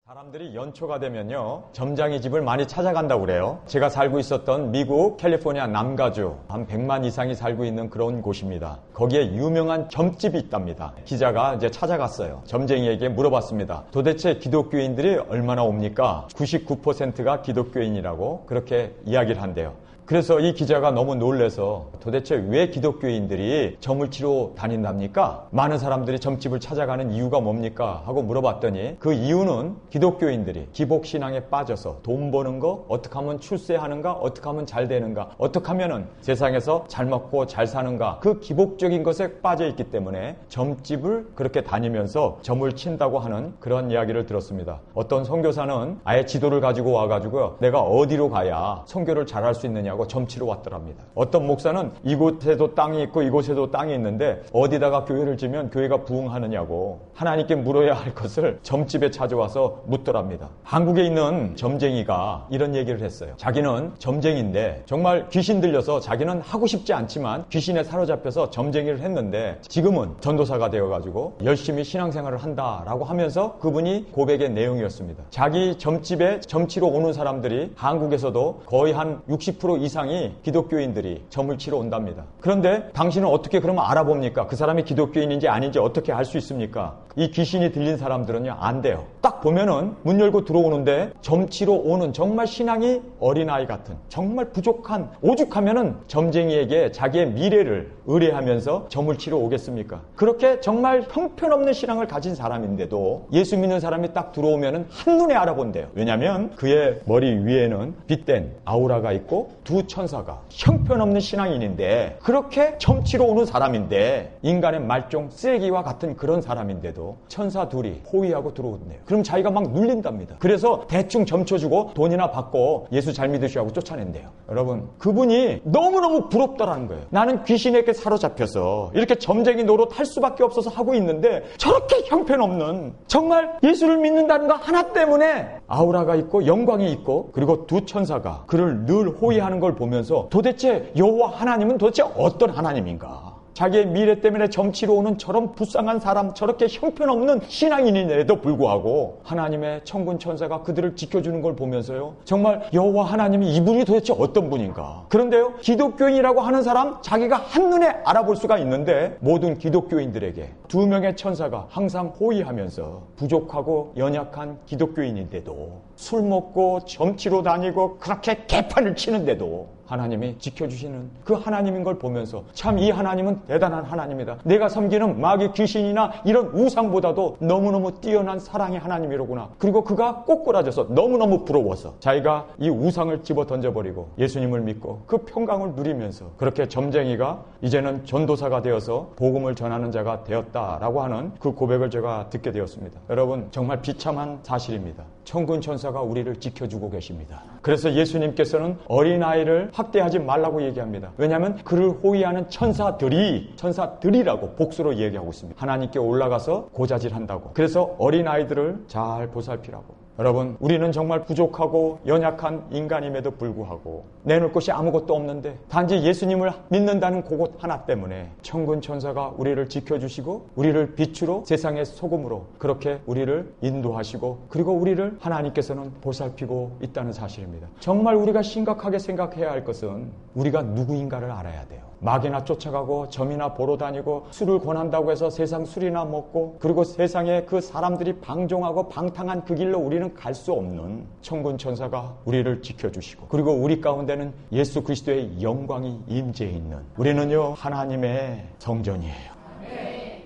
사람들이 연초가 되면요, 점장이 집을 많이 찾아간다고 그래요. 제가 살고 있었던 미국 캘리포니아 남가주 한 100만 이상이 살고 있는 그런 곳입니다. 거기에 유명한 점집이 있답니다. 기자가 이제 찾아갔어요. 점쟁이에게 물어봤습니다. 도대체 기독교인들이 얼마나 옵니까? 99%가 기독교인이라고 그렇게 이야기를 한대요. 그래서 이 기자가 너무 놀라서 도대체 왜 기독교인들이 점을 치러 다닌답니까? 많은 사람들이 점집을 찾아가는 이유가 뭡니까? 하고 물어봤더니 그 이유는 기독교인들이 기복신앙에 빠져서 돈 버는 거, 어떻게 하면 출세하는가, 어떻게 하면 잘 되는가, 어떻게 하면 세상에서 잘 먹고 잘 사는가, 그 기복적인 것에 빠져있기 때문에 점집을 그렇게 다니면서 점을 친다고 하는 그런 이야기를 들었습니다. 어떤 선교사는 아예 지도를 가지고 와가지고 내가 어디로 가야 선교를 잘할 수 있느냐 점치러 왔더랍니다. 어떤 목사는 이곳에도 땅이 있고 이곳에도 땅이 있는데 어디다가 교회를 지면 교회가 부흥하느냐고 하나님께 물어야 할 것을 점집에 찾아와서 묻더랍니다. 한국에 있는 점쟁이가 이런 얘기를 했어요. 자기는 점쟁인데 정말 귀신 들려서 자기는 하고 싶지 않지만 귀신에 사로잡혀서 점쟁이를 했는데 지금은 전도사가 되어가지고 열심히 신앙생활을 한다라고 하면서 그분이 고백의 내용이었습니다. 자기 점집에 점치러 오는 사람들이 한국에서도 거의 한 60% 이상이 기독교인들이 점을 치러 온답니다. 그런데 당신은 어떻게 그러면 알아봅니까? 그 사람이 기독교인인지 아닌지 어떻게 알 수 있습니까? 이 귀신이 들린 사람들은요, 안 돼요. 딱 보면은 문 열고 들어오는데 점치러 오는 정말 신앙이 어린아이 같은 정말 부족한 오죽하면은 점쟁이에게 자기의 미래를 의뢰하면서 점을 치러 오겠습니까? 그렇게 정말 형편없는 신앙을 가진 사람인데도 예수 믿는 사람이 딱 들어오면은 한눈에 알아본대요. 왜냐하면 그의 머리 위에는 빛된 아우라가 있고 두 천사가 형편없는 신앙인인데 그렇게 점치러 오는 사람인데 인간의 말종 쓰레기와 같은 그런 사람인데도 천사 둘이 호위하고 들어오네요. 그럼 자기가 막 눌린답니다. 그래서 대충 점쳐주고 돈이나 받고 예수 잘 믿으시라고 쫓아낸대요. 여러분, 그분이 너무너무 부럽다라는 거예요. 나는 귀신에게 사로잡혀서 이렇게 점쟁이 노릇 할 수밖에 없어서 하고 있는데 저렇게 형편없는 정말 예수를 믿는다는 거 하나 때문에 아우라가 있고 영광이 있고 그리고 두 천사가 그를 늘 호위하는 걸 보면서 도대체 여호와 하나님은 도대체 어떤 하나님인가? 자기의 미래 때문에 점치러 오는 저런 불쌍한 사람, 저렇게 형편없는 신앙인임에도 불구하고 하나님의 천군 천사가 그들을 지켜주는 걸 보면서요, 정말 여호와 하나님이 이분이 도대체 어떤 분인가? 그런데요, 기독교인이라고 하는 사람 자기가 한눈에 알아볼 수가 있는데 모든 기독교인들에게 두 명의 천사가 항상 호위하면서 부족하고 연약한 기독교인인데도 술 먹고 점치러 다니고 그렇게 개판을 치는데도 하나님이 지켜주시는 그 하나님인 걸 보면서 참 이 하나님은 대단한 하나님이다. 내가 섬기는 마귀 귀신이나 이런 우상보다도 너무너무 뛰어난 사랑의 하나님이로구나. 그리고 그가 꼬꾸라져서 너무너무 부러워서 자기가 이 우상을 집어 던져버리고 예수님을 믿고 그 평강을 누리면서 그렇게 점쟁이가 이제는 전도사가 되어서 복음을 전하는 자가 되었다라고 하는 그 고백을 제가 듣게 되었습니다. 여러분, 정말 비참한 사실입니다. 천군 천사가 우리를 지켜주고 계십니다. 그래서 예수님께서는 어린아이를 학대하지 말라고 얘기합니다. 왜냐하면 그를 호위하는 천사들이라고 복수로 얘기하고 있습니다. 하나님께 올라가서 고자질한다고. 그래서 어린아이들을 잘 보살피라고. 여러분, 우리는 정말 부족하고 연약한 인간임에도 불구하고 내놓을 것이 아무것도 없는데 단지 예수님을 믿는다는 그것 하나 때문에 천군 천사가 우리를 지켜주시고 우리를 빛으로 세상의 소금으로 그렇게 우리를 인도하시고 그리고 우리를 하나님께서는 보살피고 있다는 사실입니다. 정말 우리가 심각하게 생각해야 할 것은 우리가 누구인가를 알아야 돼요. 마귀나 쫓아가고 점이나 보러 다니고 술을 권한다고 해서 세상 술이나 먹고 그리고 세상에 그 사람들이 방종하고 방탕한 그 길로 우리는 갈 수 없는 천군 천사가 우리를 지켜주시고 그리고 우리 가운데는 예수 그리스도의 영광이 임재해 있는 우리는요 하나님의 성전이에요.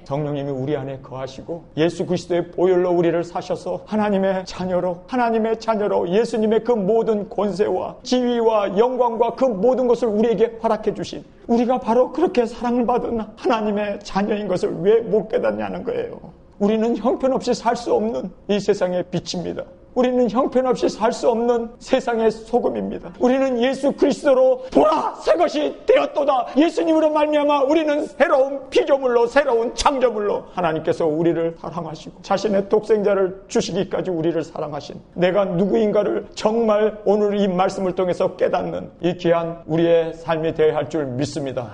성령님이 우리 안에 거하시고 예수 그리스도의 보혈로 우리를 사셔서 하나님의 자녀로 예수님의 그 모든 권세와 지위와 영광과 그 모든 것을 우리에게 허락해 주신 우리가 바로 그렇게 사랑을 받은 하나님의 자녀인 것을 왜 못 깨닫냐는 거예요. 우리는 형편없이 살 수 없는 이 세상의 빛입니다. 우리는 형편없이 살 수 없는 세상의 소금입니다. 우리는 예수 그리스도로 보라 새것이 되었도다. 예수님으로 말미암아 우리는 새로운 피조물로 새로운 창조물로 하나님께서 우리를 사랑하시고 자신의 독생자를 주시기까지 우리를 사랑하신 내가 누구인가를 정말 오늘 이 말씀을 통해서 깨닫는 이 귀한 우리의 삶이 되어야 할 줄 믿습니다.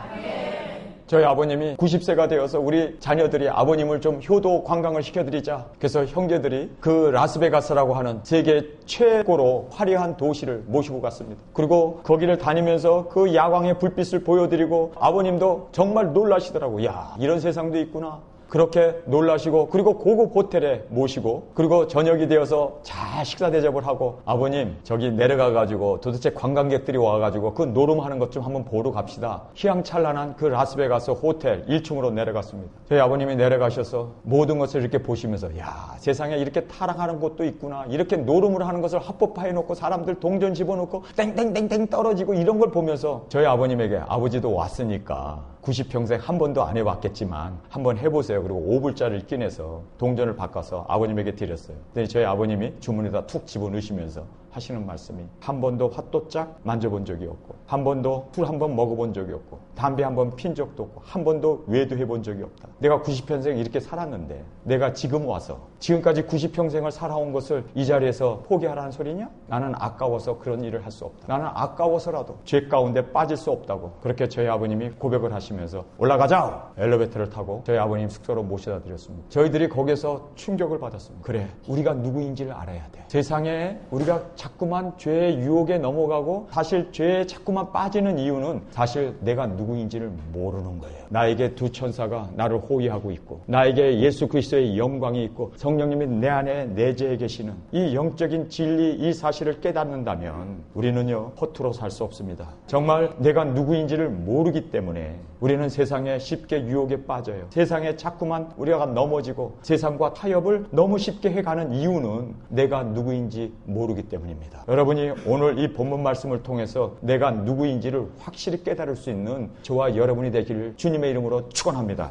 저희 아버님이 90세가 되어서 우리 자녀들이 아버님을 좀 효도 관광을 시켜드리자. 그래서 형제들이 그 라스베가스라고 하는 세계 최고로 화려한 도시를 모시고 갔습니다. 그리고 거기를 다니면서 그 야광의 불빛을 보여드리고 아버님도 정말 놀라시더라고요. 야, 이런 세상도 있구나. 그렇게 놀라시고 그리고 고급 호텔에 모시고 그리고 저녁이 되어서 잘 식사 대접을 하고 아버님 저기 내려가가지고 도대체 관광객들이 와가지고 그 노름하는 것 좀 한번 보러 갑시다. 휘황찬란한 그 라스베가스 호텔 1층으로 내려갔습니다. 저희 아버님이 내려가셔서 모든 것을 이렇게 보시면서 야, 세상에 이렇게 타락하는 곳도 있구나. 이렇게 노름을 하는 것을 합법화해 놓고 사람들 동전 집어넣고 땡땡땡땡 떨어지고 이런 걸 보면서 저희 아버님에게 아버지도 왔으니까 90평생 한 번도 안 해봤겠지만 한번 해보세요. 그리고 5불짜리를 꺼내서 동전을 바꿔서 아버님에게 드렸어요. 근데 저희 아버님이 주머니에다 툭 집어넣으시면서 하시는 말씀이 한 번도 핫도짝 만져본 적이 없고 한 번도 술 한 번 먹어본 적이 없고 담배 한 번 핀 적도 없고 한 번도 외도해 본 적이 없다. 내가 90평생 이렇게 살았는데 내가 지금 와서 지금까지 90평생을 살아온 것을 이 자리에서 포기하라는 소리냐? 나는 아까워서 그런 일을 할 수 없다. 나는 아까워서라도 죄 가운데 빠질 수 없다고 그렇게 저희 아버님이 고백을 하시면서 올라가자! 엘리베이터를 타고 저희 아버님 숙소로 모셔다 드렸습니다. 저희들이 거기서 충격을 받았습니다. 그래, 우리가 누구인지를 알아야 돼. 세상에 우리가 자꾸만 죄의 유혹에 넘어가고 사실 죄에 자꾸만 빠지는 이유는 사실 내가 누구인지를 모르는 거예요. 나에게 두 천사가 나를 호위하고 있고 나에게 예수 그리스도의 영광이 있고 성령님이 내 안에 내재해 계시는 이 영적인 진리 이 사실을 깨닫는다면 우리는요 허투루 살 수 없습니다. 정말 내가 누구인지를 모르기 때문에 우리는 세상에 쉽게 유혹에 빠져요. 세상에 자꾸만 우리가 넘어지고 세상과 타협을 너무 쉽게 해가는 이유는 내가 누구인지 모르기 때문입니다. 여러분이 오늘 이 본문 말씀을 통해서 내가 누구인지를 확실히 깨달을 수 있는 저와 여러분이 되기를 주님의 이름으로 축원합니다.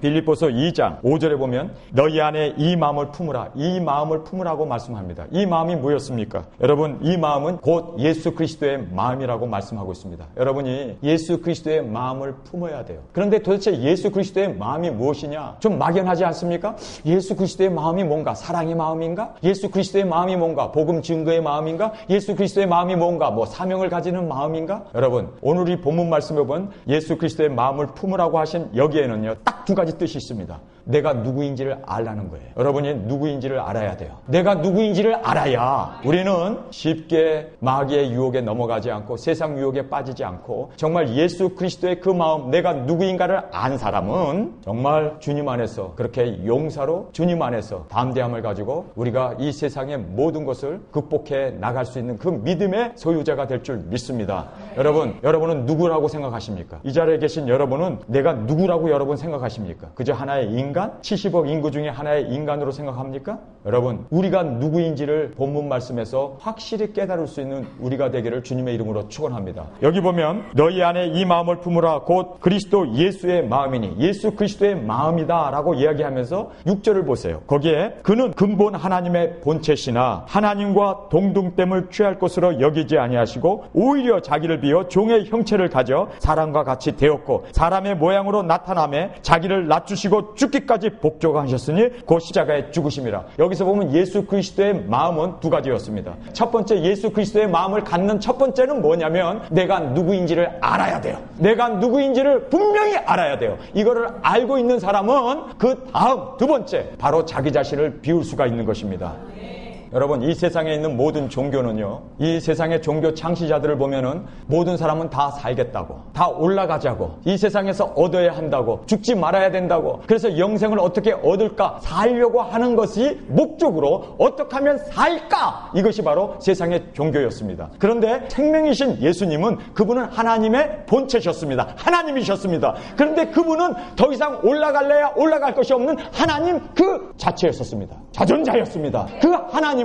빌립보서 2장 5절에 보면 너희 안에 이 마음을 품으라. 이 마음을 품으라고 말씀합니다. 이 마음이 뭐였습니까? 여러분 이 마음은 곧 예수 그리스도의 마음이라고 말씀하고 있습니다. 여러분이 예수 그리스도의 마음을 품어야 돼요. 그런데 도대체 예수 그리스도의 마음이 무엇이냐? 좀 막연하지 않습니까? 예수 그리스도의 마음이 뭔가? 사랑의 마음인가? 예수 그리스도의 마음이 뭔가? 복음 증거의 마음인가? 예수 그리스도의 마음이 뭔가? 뭐 사명을 가지는 마음인가? 여러분 오늘 이 본문 말씀에 보면 예수 그리스도의 마음을 품으라고 하신 여기에는요 딱 두 가지 뜻이 있습니다. 내가 누구인지를 알라는 거예요. 여러분이 누구인지를 알아야 돼요. 내가 누구인지를 알아야 우리는 쉽게 마귀의 유혹에 넘어가지 않고 세상 유혹에 빠지지 않고 정말 예수 그리스도의 그 마음 내가 누구인가를 안 사람은 정말 주님 안에서 그렇게 용사로 주님 안에서 담대함을 가지고 우리가 이 세상의 모든 것을 극복해 나갈 수 있는 그 믿음의 소유자가 될 줄 믿습니다. 여러분은 누구라고 생각하십니까? 이 자리에 계신 여러분은 내가 누구라고 여러분 생각하십니까? 그저 하나의 인간? 70억 인구 중에 하나의 인간으로 생각합니까? 여러분 우리가 누구인지를 본문 말씀에서 확실히 깨달을 수 있는 우리가 되기를 주님의 이름으로 축원합니다. 여기 보면 너희 안에 이 마음을 품으라 곧 그리스도 예수의 마음이니 예수 그리스도의 마음이다 라고 이야기하면서 6절을 보세요. 거기에 그는 근본 하나님의 본체시나 하나님과 동등됨을 취할 것으로 여기지 아니하시고 오히려 자기를 비워 종의 형체를 가져 사람과 같이 되었고 사람의 모양으로 나타나매 자기를 낮추시고 죽기까지 복종하셨으니 그 십자가에 죽으심이라. 여기서 보면 예수 그리스도의 마음은 두 가지였습니다. 첫 번째 예수 그리스도의 마음을 갖는 첫 번째는 뭐냐면 내가 누구인지를 알아야 돼요. 내가 누구인지를 분명히 알아야 돼요. 이거를 알고 있는 사람은 그 다음 두 번째 바로 자기 자신을 비울 수가 있는 것입니다. 여러분 이 세상에 있는 모든 종교는요 이 세상의 종교 창시자들을 보면은 모든 사람은 다 살겠다고 다 올라가자고 이 세상에서 얻어야 한다고 죽지 말아야 된다고 그래서 영생을 어떻게 얻을까 살려고 하는 것이 목적으로 어떻게 하면 살까 이것이 바로 세상의 종교였습니다. 그런데 생명이신 예수님은 그분은 하나님의 본체셨습니다. 하나님이셨습니다. 그런데 그분은 더 이상 올라갈래야 올라갈 것이 없는 하나님 그 자체였었습니다. 자존자였습니다. 그 하나님은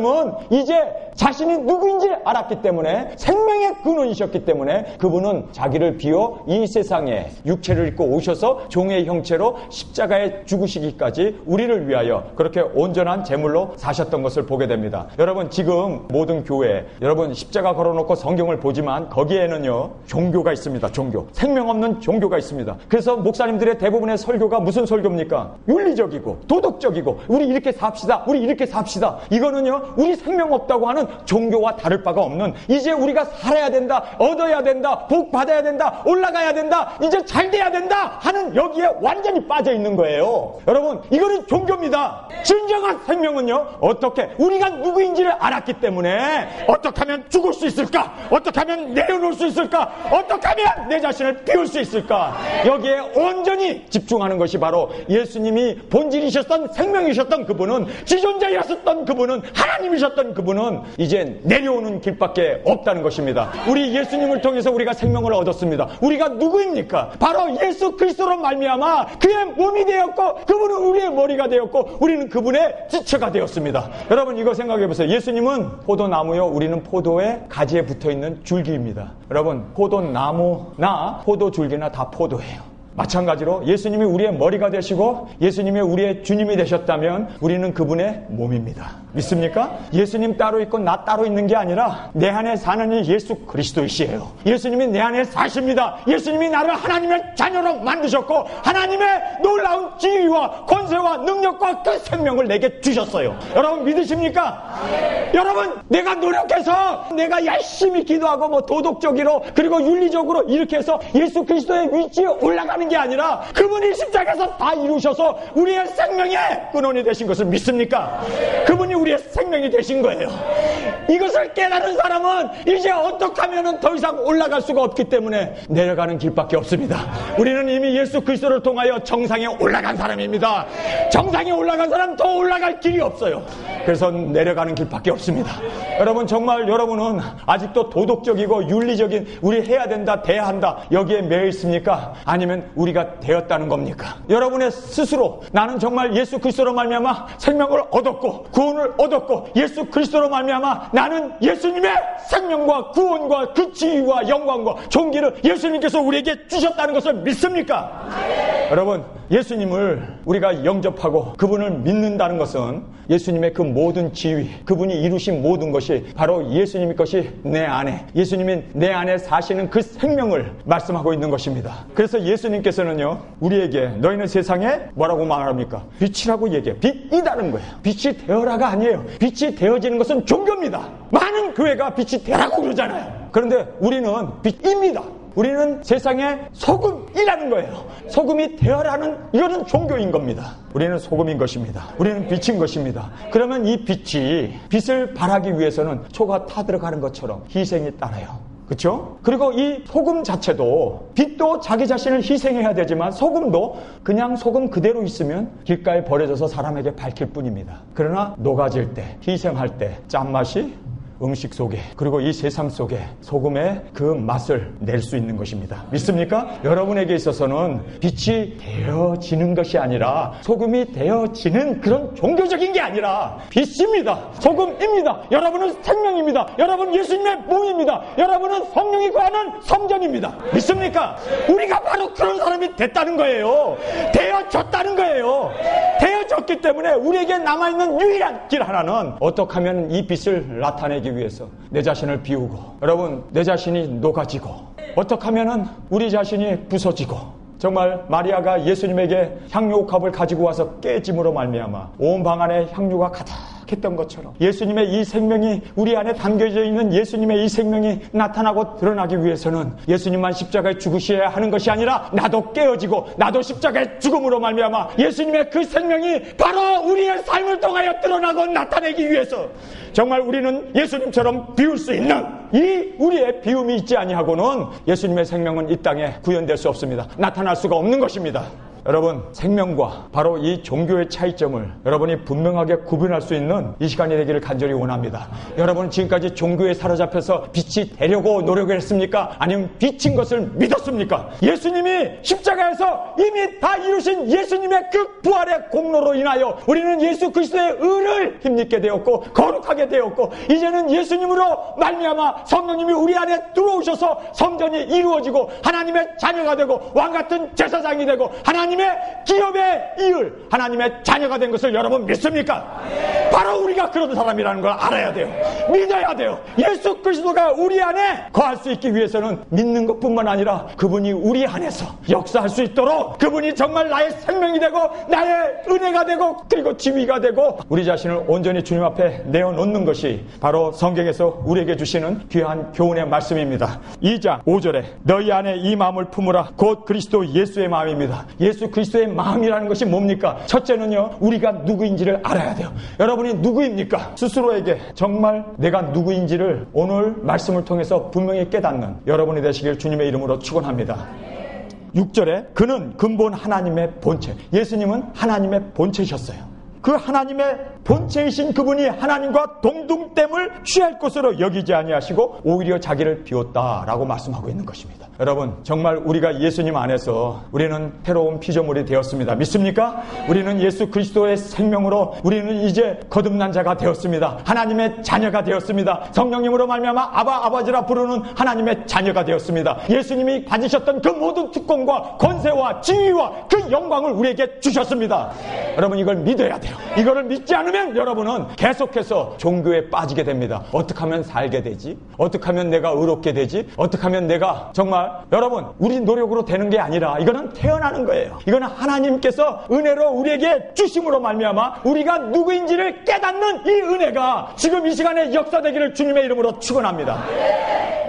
이제 자신이 누구인지 알았기 때문에 생명의 근원이셨기 때문에 그분은 자기를 비워 이 세상에 육체를 입고 오셔서 종의 형체로 십자가에 죽으시기까지 우리를 위하여 그렇게 온전한 제물로 사셨던 것을 보게 됩니다. 여러분 지금 모든 교회 여러분 십자가 걸어놓고 성경을 보지만 거기에는요 종교가 있습니다. 종교 생명 없는 종교가 있습니다. 그래서 목사님들의 대부분의 설교가 무슨 설교입니까? 윤리적이고 도덕적이고 우리 이렇게 삽시다. 우리 이렇게 삽시다. 이거는 이거는요, 우리 생명 없다고 하는 종교와 다를 바가 없는, 이제 우리가 살아야 된다, 얻어야 된다, 복 받아야 된다, 올라가야 된다, 이제 잘 돼야 된다 하는 여기에 완전히 빠져 있는 거예요. 여러분, 이거는 종교입니다. 진정한 생명은요, 어떻게 우리가 누구인지를 알았기 때문에 어떻게 하면 죽을 수 있을까, 어떻게 하면 내려놓을 수 있을까, 어떻게 하면 내 자신을 비울 수 있을까, 여기에 온전히 집중하는 것이 바로 예수님이 본질이셨던 생명이셨던 그분은, 지존자였었던 그분은, 하나님이셨던 그분은 이제 내려오는 길밖에 없다는 것입니다. 우리 예수님을 통해서 우리가 생명을 얻었습니다. 우리가 누구입니까? 바로 예수 그리스도로 말미암아 그의 몸이 되었고, 그분은 우리의 머리가 되었고, 우리는 그분의 지체가 되었습니다. 여러분, 이거 생각해 보세요. 예수님은 포도나무요, 우리는 포도의 가지에 붙어있는 줄기입니다. 여러분, 포도나무나 포도줄기나 다 포도예요. 마찬가지로 예수님이 우리의 머리가 되시고 예수님이 우리의 주님이 되셨다면 우리는 그분의 몸입니다. 믿습니까? 예수님 따로 있고 나 따로 있는 게 아니라 내 안에 사는 이 예수 그리스도이시에요. 예수님이 내 안에 사십니다. 예수님이 나를 하나님의 자녀로 만드셨고 하나님의 놀라운 지위와 권세와 능력과 그 생명을 내게 주셨어요. 여러분 믿으십니까? 여러분, 내가 노력해서 내가 열심히 기도하고 뭐 도덕적으로 그리고 윤리적으로 이렇게 해서 예수 그리스도의 위치에 올라가는 게 아니라 그분이 십자가에서 다 이루셔서 우리의 생명의 근원이 되신 것을 믿습니까? 그분이 우리의 생명이 되신 거예요. 이것을 깨달은 사람은 이제 어떻게 하면 더 이상 올라갈 수가 없기 때문에 내려가는 길밖에 없습니다. 우리는 이미 예수 그리스도를 통하여 정상에 올라간 사람입니다. 정상에 올라간 사람 더 올라갈 길이 없어요. 그래서 내려가는 길밖에 없습니다. 여러분, 정말 여러분은 아직도 도덕적이고 윤리적인 우리 해야 된다, 돼야 한다 여기에 매여 있습니까? 아니면 우리가 되었다는 겁니까? 여러분의 스스로 나는 정말 예수 그리스도로 말미암아 생명을 얻었고 구원을 얻었고 예수 그리스도로 말미암아 나는 예수님의 생명과 구원과 그 지위와 영광과 존귀를 예수님께서 우리에게 주셨다는 것을 믿습니까? 여러분, 예수님을 우리가 영접하고 그분을 믿는다는 것은 예수님의 그 모든 지위, 그분이 이루신 모든 것이 바로 예수님의 것이 내 안에, 예수님이 내 안에 사시는 그 생명을 말씀하고 있는 것입니다. 그래서 예수님께서는요, 우리에게 너희는 세상에 뭐라고 말합니까? 빛이라고 얘기해요. 빛이다는 거예요. 빛이 되어라가 아니에요. 빛이 되어지는 것은 종교입니다. 많은 교회가 빛이 되라고 그러잖아요. 그런데 우리는 빛입니다. 우리는 세상의 소금이라는 거예요. 소금이 되어라는 이거는 종교인 겁니다. 우리는 소금인 것입니다. 우리는 빛인 것입니다. 그러면 이 빛을 발하기 위해서는 초가 타들어가는 것처럼 희생이 따라요. 그렇죠? 그리고 이 소금 자체도, 빛도 자기 자신을 희생해야 되지만 소금도 그냥 소금 그대로 있으면 길가에 버려져서 사람에게 밝힐 뿐입니다. 그러나 녹아질 때, 희생할 때 짠맛이 음식 속에, 그리고 이 세상 속에 소금의 그 맛을 낼 수 있는 것입니다. 믿습니까? 여러분에게 있어서는 빛이 되어지는 것이 아니라 소금이 되어지는 그런 종교적인 게 아니라 빛입니다. 소금입니다. 여러분은 생명입니다. 여러분 예수님의 몸입니다. 여러분은 성령이 거하는 성전입니다. 믿습니까? 우리가 바로 그런 사람이 됐다는 거예요. 되어졌다는 거예요. 되어졌기 때문에 우리에게 남아있는 유일한 길 하나는 어떻게 하면 이 빛을 나타내기 위해서 내 자신을 비우고, 여러분 내 자신이 녹아지고, 어떻게 하면은 우리 자신이 부서지고, 정말 마리아가 예수님에게 향유옥합을 가지고 와서 깨짐으로 말미암아 온 방 안에 향유가 가득했던 것처럼 예수님의 이 생명이, 우리 안에 담겨져 있는 예수님의 이 생명이 나타나고 드러나기 위해서는 예수님만 십자가에 죽으셔야 하는 것이 아니라 나도 깨어지고 나도 십자가의 죽음으로 말미암아 예수님의 그 생명이 바로 우리의 삶을 통하여 드러나고 나타내기 위해서 정말 우리는 예수님처럼 비울 수 있는 이 우리의 비움이 있지 아니하고는 예수님의 생명은 이 땅에 구현될 수 없습니다. 나타날 수가 없는 것입니다. 여러분, 생명과 바로 이 종교의 차이점을 여러분이 분명하게 구분할 수 있는 이 시간이 되기를 간절히 원합니다. 여러분 지금까지 종교에 사로잡혀서 빛이 되려고 노력을 했습니까? 아니면 빛인 것을 믿었습니까? 예수님이 십자가에서 이미 다 이루신 예수님의 그 부활의 공로로 인하여 우리는 예수 그리스도의 의를 힘입게 되었고 거룩하게 되었고, 이제는 예수님으로 말미암아 성령님이 우리 안에 들어오셔서 성전이 이루어지고 하나님의 자녀가 되고 왕같은 제사장이 되고 하나님의 기업의 이을, 하나님의 자녀가 된 것을 여러분 믿습니까? 바로 우리가 그런 사람이라는 걸 알아야 돼요. 믿어야 돼요. 예수 그리스도가 우리 안에 거할 수 있기 위해서는 믿는 것뿐만 아니라 그분이 우리 안에서 역사할 수 있도록 그분이 정말 나의 생명이 되고 나의 은혜가 되고 그리고 지위가 되고 우리 자신을 온전히 주님 앞에 내어놓는 것이 바로 성경에서 우리에게 주시는 귀한 교훈의 말씀입니다. 2장 5절에 너희 안에 이 마음을 품으라 곧 그리스도 예수의 마음입니다. 예수 그리스도의 마음이라는 것이 뭡니까? 첫째는요, 우리가 누구인지를 알아야 돼요. 여러분이 누구입니까? 스스로에게 정말 내가 누구인지를 오늘 말씀을 통해서 분명히 깨닫는 여러분이 되시길 주님의 이름으로 축원합니다. 6절에 그는 근본 하나님의 본체. 예수님은 하나님의 본체셨어요. 그 하나님의 본체이신 그분이 하나님과 동등됨을 취할 것으로 여기지 아니하시고 오히려 자기를 비웠다라고 말씀하고 있는 것입니다. 여러분, 정말 우리가 예수님 안에서 우리는 새로운 피조물이 되었습니다. 믿습니까? 우리는 예수 그리스도의 생명으로 우리는 이제 거듭난 자가 되었습니다. 하나님의 자녀가 되었습니다. 성령님으로 말미암아 아바 아버지라 부르는 하나님의 자녀가 되었습니다. 예수님이 가지셨던 그 모든 특권과 권세와 지위와 그 영광을 우리에게 주셨습니다. 여러분, 이걸 믿어야 돼요. 이거를 믿지 않으면 여러분은 계속해서 종교에 빠지게 됩니다. 어떻게 하면 살게 되지? 어떻게 하면 내가 의롭게 되지? 어떻게 하면 내가 정말 여러분, 우리 노력으로 되는 게 아니라 이거는 태어나는 거예요. 이거는 하나님께서 은혜로 우리에게 주심으로 말미암아 우리가 누구인지를 깨닫는 이 은혜가 지금 이 시간에 역사되기를 주님의 이름으로 축원합니다.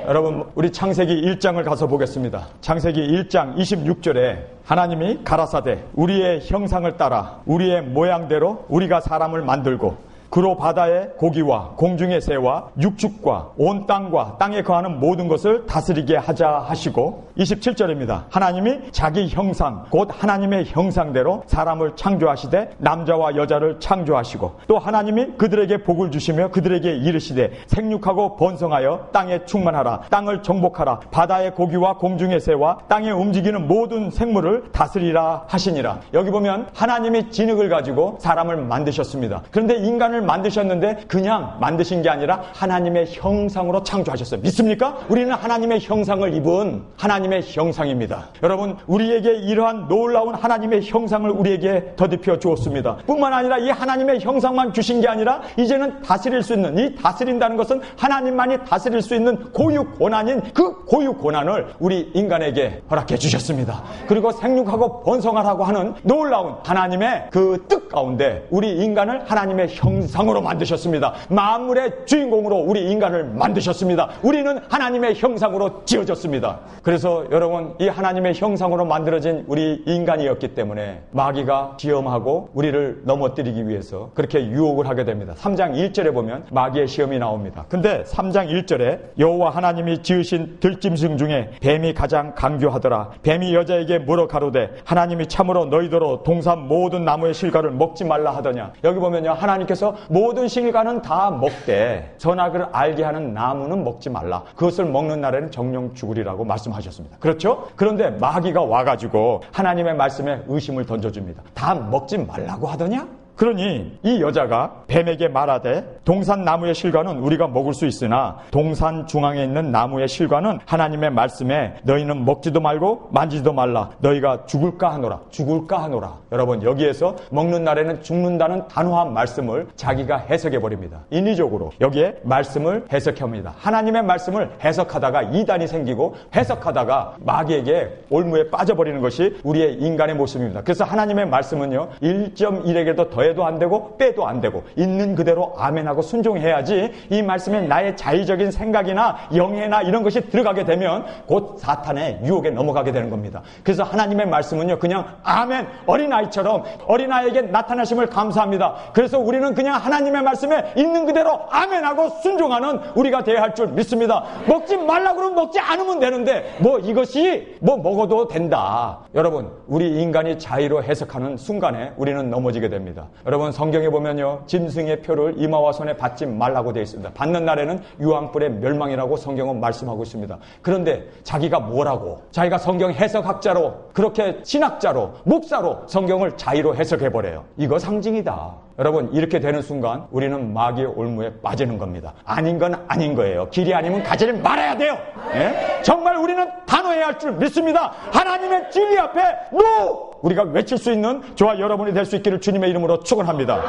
여러분, 우리 창세기 1장을 가서 보겠습니다. 창세기 1장 26절에 하나님이 가라사대 우리의 형상을 따라 우리의 모양대로 우리가 사람을 만들고 그로 바다의 고기와 공중의 새와 육축과 온 땅과 땅에 거하는 모든 것을 다스리게 하자 하시고 27절입니다. 하나님이 자기 형상 곧 하나님의 형상대로 사람을 창조하시되 남자와 여자를 창조하시고 또 하나님이 그들에게 복을 주시며 그들에게 이르시되 생육하고 번성하여 땅에 충만하라 땅을 정복하라 바다의 고기와 공중의 새와 땅에 움직이는 모든 생물을 다스리라 하시니라. 여기 보면 하나님이 진흙을 가지고 사람을 만드셨습니다. 그런데 인간을 만드셨는데 그냥 만드신 게 아니라 하나님의 형상으로 창조하셨어요. 믿습니까? 우리는 하나님의 형상을 입은 하나님의 형상입니다. 여러분, 우리에게 이러한 놀라운 하나님의 형상을 우리에게 더디펴 주었습니다. 뿐만 아니라 이 하나님의 형상만 주신 게 아니라 이제는 다스릴 수 있는, 이 다스린다는 것은 하나님만이 다스릴 수 있는 고유 권한인 그 고유 권한을 우리 인간에게 허락해 주셨습니다. 그리고 생육하고 번성하라고 하는 놀라운 하나님의 그 뜻 가운데 우리 인간을 하나님의 형상으로 만드셨습니다. 만물의 주인공으로 우리 인간을 만드셨습니다. 우리는 하나님의 형상으로 지어졌습니다. 그래서 여러분, 이 하나님의 형상으로 만들어진 우리 인간이었기 때문에 마귀가 시험하고 우리를 넘어뜨리기 위해서 그렇게 유혹을 하게 됩니다. 3장 1절에 보면 마귀의 시험이 나옵니다. 근데 3장 1절에 여호와 하나님이 지으신 들짐승 중에 뱀이 가장 강교하더라. 뱀이 여자에게 물어 가로되 하나님이 참으로 너희더러 동산 모든 나무의 실과를 먹지 말라 하더냐. 여기 보면요, 하나님께서 모든 실과는 다 먹되 선악을 알게 하는 나무는 먹지 말라. 그것을 먹는 날에는 정령 죽으리라고 말씀하셨습니다. 그렇죠? 그런데 마귀가 와가지고 하나님의 말씀에 의심을 던져줍니다. 다 먹지 말라고 하더냐? 그러니 이 여자가 뱀에게 말하되 동산 나무의 실과는 우리가 먹을 수 있으나 동산 중앙에 있는 나무의 실과는 하나님의 말씀에 너희는 먹지도 말고 만지지도 말라. 너희가 죽을까 하노라. 죽을까 하노라. 여러분, 여기에서 먹는 날에는 죽는다는 단호한 말씀을 자기가 해석해버립니다. 인위적으로 여기에 말씀을 해석합니다. 하나님의 말씀을 해석하다가 이단이 생기고 해석하다가 마귀에게 올무에 빠져버리는 것이 우리의 인간의 모습입니다. 그래서 하나님의 말씀은요, 1.1에게도 더해도 안 되고 빼도 안 되고 있는 그대로 아멘하고 순종해야지 이 말씀에 나의 자의적인 생각이나 영해나 이런 것이 들어가게 되면 곧 사탄의 유혹에 넘어가게 되는 겁니다. 그래서 하나님의 말씀은요, 그냥 아멘, 어린아이처럼 어린아이에게 나타나심을 감사합니다. 그래서 우리는 그냥 하나님의 말씀에 있는 그대로 아멘하고 순종하는 우리가 되어야 할 줄 믿습니다. 먹지 말라고 그러면 먹지 않으면 되는데 이것이 먹어도 된다. 여러분, 우리 인간이 자의로 해석하는 순간에 우리는 넘어지게 됩니다. 여러분, 성경에 보면요, 짐승의 표를 이마와 손에 받지 말라고 되어 있습니다. 받는 날에는 유황불의 멸망이라고 성경은 말씀하고 있습니다. 그런데 자기가 뭐라고, 자기가 성경 해석학자로, 그렇게 신학자로, 목사로 성경을 자의로 해석해버려요. 이거 상징이다. 여러분, 이렇게 되는 순간 우리는 마귀의 올무에 빠지는 겁니다. 아닌 건 아닌 거예요. 길이 아니면 가지 말아야 돼요. 예? 정말 우리는 단호해야 할 줄 믿습니다. 하나님의 진리 앞에 노! 우리가 외칠 수 있는 저와 여러분이 될 수 있기를 주님의 이름으로 축원합니다.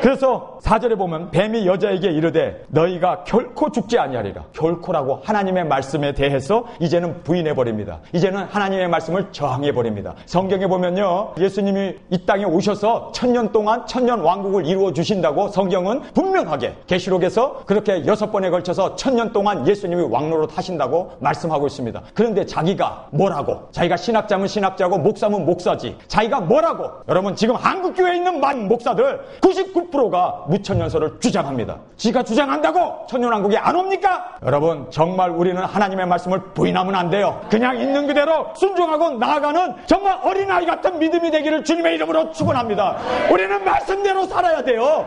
그래서 4절에 보면 뱀이 여자에게 이르되 너희가 결코 죽지 아니하리라. 결코라고 하나님의 말씀에 대해서 이제는 부인해버립니다. 이제는 하나님의 말씀을 저항해버립니다. 성경에 보면요, 예수님이 이 땅에 오셔서 1000년 동안 1000년 왕국을 이루어 주신다고 성경은 분명하게 계시록에서 그렇게 6번에 걸쳐서 1000년 동안 예수님이 왕노릇 하신다고 말씀하고 있습니다. 그런데 자기가 뭐라고? 자기가 신학자면 신학자고 목사면 목사지. 자기가 뭐라고? 여러분, 지금 한국교회에 있는 많은 목사들 99%가 무천년설을 주장합니다. 지가 주장한다고 천년왕국이 안 옵니까? 여러분, 정말 우리는 하나님의 말씀을 부인하면 안 돼요. 그냥 있는 그대로 순종하고 나아가는 정말 어린아이 같은 믿음이 되기를 주님의 이름으로 축원합니다. 우리는 말씀대로 살아야 돼요.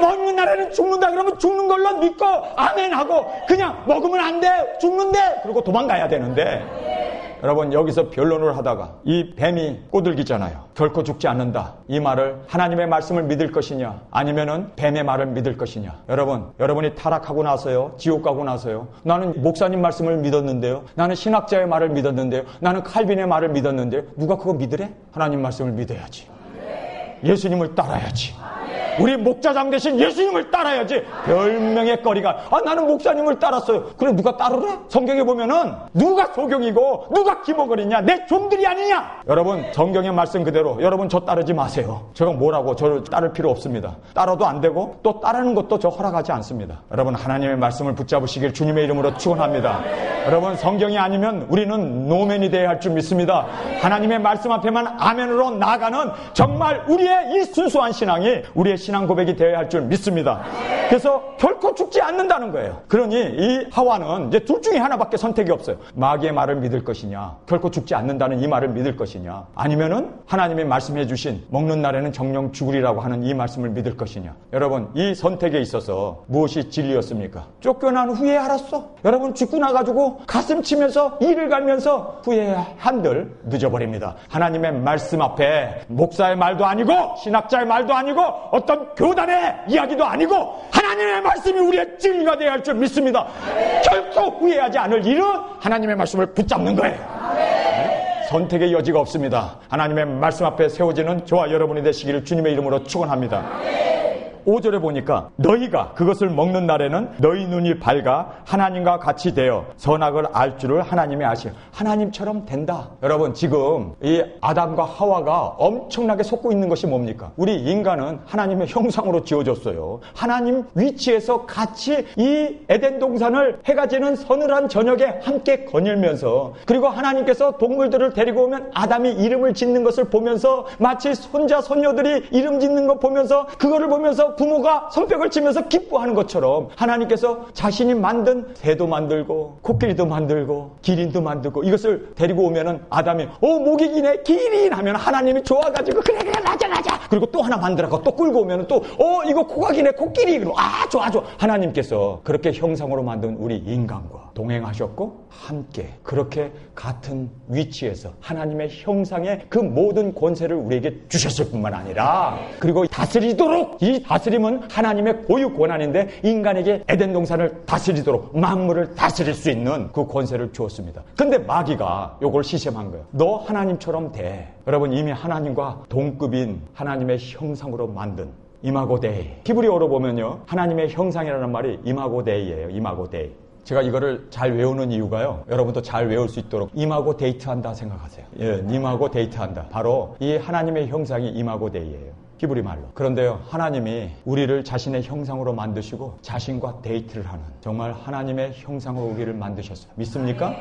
먹는 날에는 죽는다 그러면 죽는 걸로 믿고 아멘하고 그냥 먹으면 안 돼, 죽는데 그리고 도망가야 되는데, 여러분, 여기서 변론을 하다가 이 뱀이 꼬들기잖아요. 결코 죽지 않는다. 이 말을 하나님의 말씀을 믿을 것이냐, 아니면은 뱀의 말을 믿을 것이냐. 여러분이 타락하고 나서요, 지옥 가고 나서요, 나는 목사님 말씀을 믿었는데요, 나는 신학자의 말을 믿었는데요, 나는 칼빈의 말을 믿었는데요, 누가 그거 믿으래? 하나님 말씀을 믿어야지. 예수님을 따라야지. 우리 목자장 대신 예수님을 따라야지. 별명의 거리가, 나는 목사님을 따랐어요. 그래, 누가 따르래? 성경에 보면은 누가 소경이고 누가 기머거리냐? 내 종들이 아니냐? 여러분, 성경의 말씀 그대로 여러분 저 따르지 마세요. 제가 뭐라고 저를 따를 필요 없습니다. 따라도 안 되고 또 따르는 것도 저 허락하지 않습니다. 여러분, 하나님의 말씀을 붙잡으시길 주님의 이름으로 축원합니다. 여러분, 성경이 아니면 우리는 노맨이 되어야 할 줄 믿습니다. 하나님의 말씀 앞에만 아멘으로 나아가는 정말 우리의 이 순수한 신앙이 우리의 신앙 고백이 되어야 할 줄 믿습니다. 그래서 결코 죽지 않는다는 거예요. 그러니 이 하와는 이제 둘 중에 하나밖에 선택이 없어요. 마귀의 말을 믿을 것이냐, 결코 죽지 않는다는 이 말을 믿을 것이냐, 아니면은 하나님이 말씀해 주신 먹는 날에는 정령 죽으리라고 하는 이 말씀을 믿을 것이냐. 여러분, 이 선택에 있어서 무엇이 진리였습니까? 쫓겨난 후에 알았어. 여러분, 죽고 나가지고 가슴 치면서 이를 갈면서 후에 한들 늦어버립니다. 하나님의 말씀 앞에 목사의 말도 아니고 신학자의 말도 아니고 어떤 교단의 이야기도 아니고 하나님의 말씀이 우리의 진리가 되어야 할 줄 믿습니다. 결코 후회하지 않을 일은 하나님의 말씀을 붙잡는 거예요. 선택의 여지가 없습니다. 하나님의 말씀 앞에 세워지는 저와 여러분이 되시기를 주님의 이름으로 축원합니다. 5절에 보니까 너희가 그것을 먹는 날에는 너희 눈이 밝아 하나님과 같이 되어 선악을 알 줄을 하나님이 아시오. 하나님처럼 된다. 여러분, 지금 이 아담과 하와가 엄청나게 속고 있는 것이 뭡니까? 우리 인간은 하나님의 형상으로 지어졌어요. 하나님 위치에서 같이 이 에덴 동산을 해가 지는 서늘한 저녁에 함께 거닐면서, 그리고 하나님께서 동물들을 데리고 오면 아담이 이름을 짓는 것을 보면서 마치 손자 손녀들이 이름 짓는 거 보면서, 그거를 보면서 부모가 손뼉을 치면서 기뻐하는 것처럼 하나님께서 자신이 만든 새도 만들고 코끼리도 만들고 기린도 만들고 이것을 데리고 오면은 아담이 목이 기네 기린 하면 하나님이 좋아가지고 그래 맞아 그리고 또 하나 만들어서 또 끌고 오면은 또 이거 코가 기네 코끼리 그리고 좋아 하나님께서 그렇게 형상으로 만든 우리 인간과 동행하셨고 함께 그렇게 같은 위치에서 하나님의 형상의 그 모든 권세를 우리에게 주셨을 뿐만 아니라, 그리고 다스리도록, 이 다스림은 하나님의 고유 권한인데 인간에게 에덴 동산을 다스리도록 만물을 다스릴 수 있는 그 권세를 주었습니다. 근데 마귀가 요걸 시샘한 거예요. 너 하나님처럼 돼. 여러분, 이미 하나님과 동급인 하나님의 형상으로 만든 이마고 데이. 히브리어로 보면요, 하나님의 형상이라는 말이 이마고 데이예요. 이마고 데이. 제가 이거를 잘 외우는 이유가요, 여러분도 잘 외울 수 있도록 이마고 데이트한다 생각하세요. 이마고 데이트한다. 바로 이 하나님의 형상이 이마고 데이예요. 히브리 말로. 그런데요, 하나님이 우리를 자신의 형상으로 만드시고 자신과 데이트를 하는, 정말 하나님의 형상으로 우리를 만드셨어요. 믿습니까?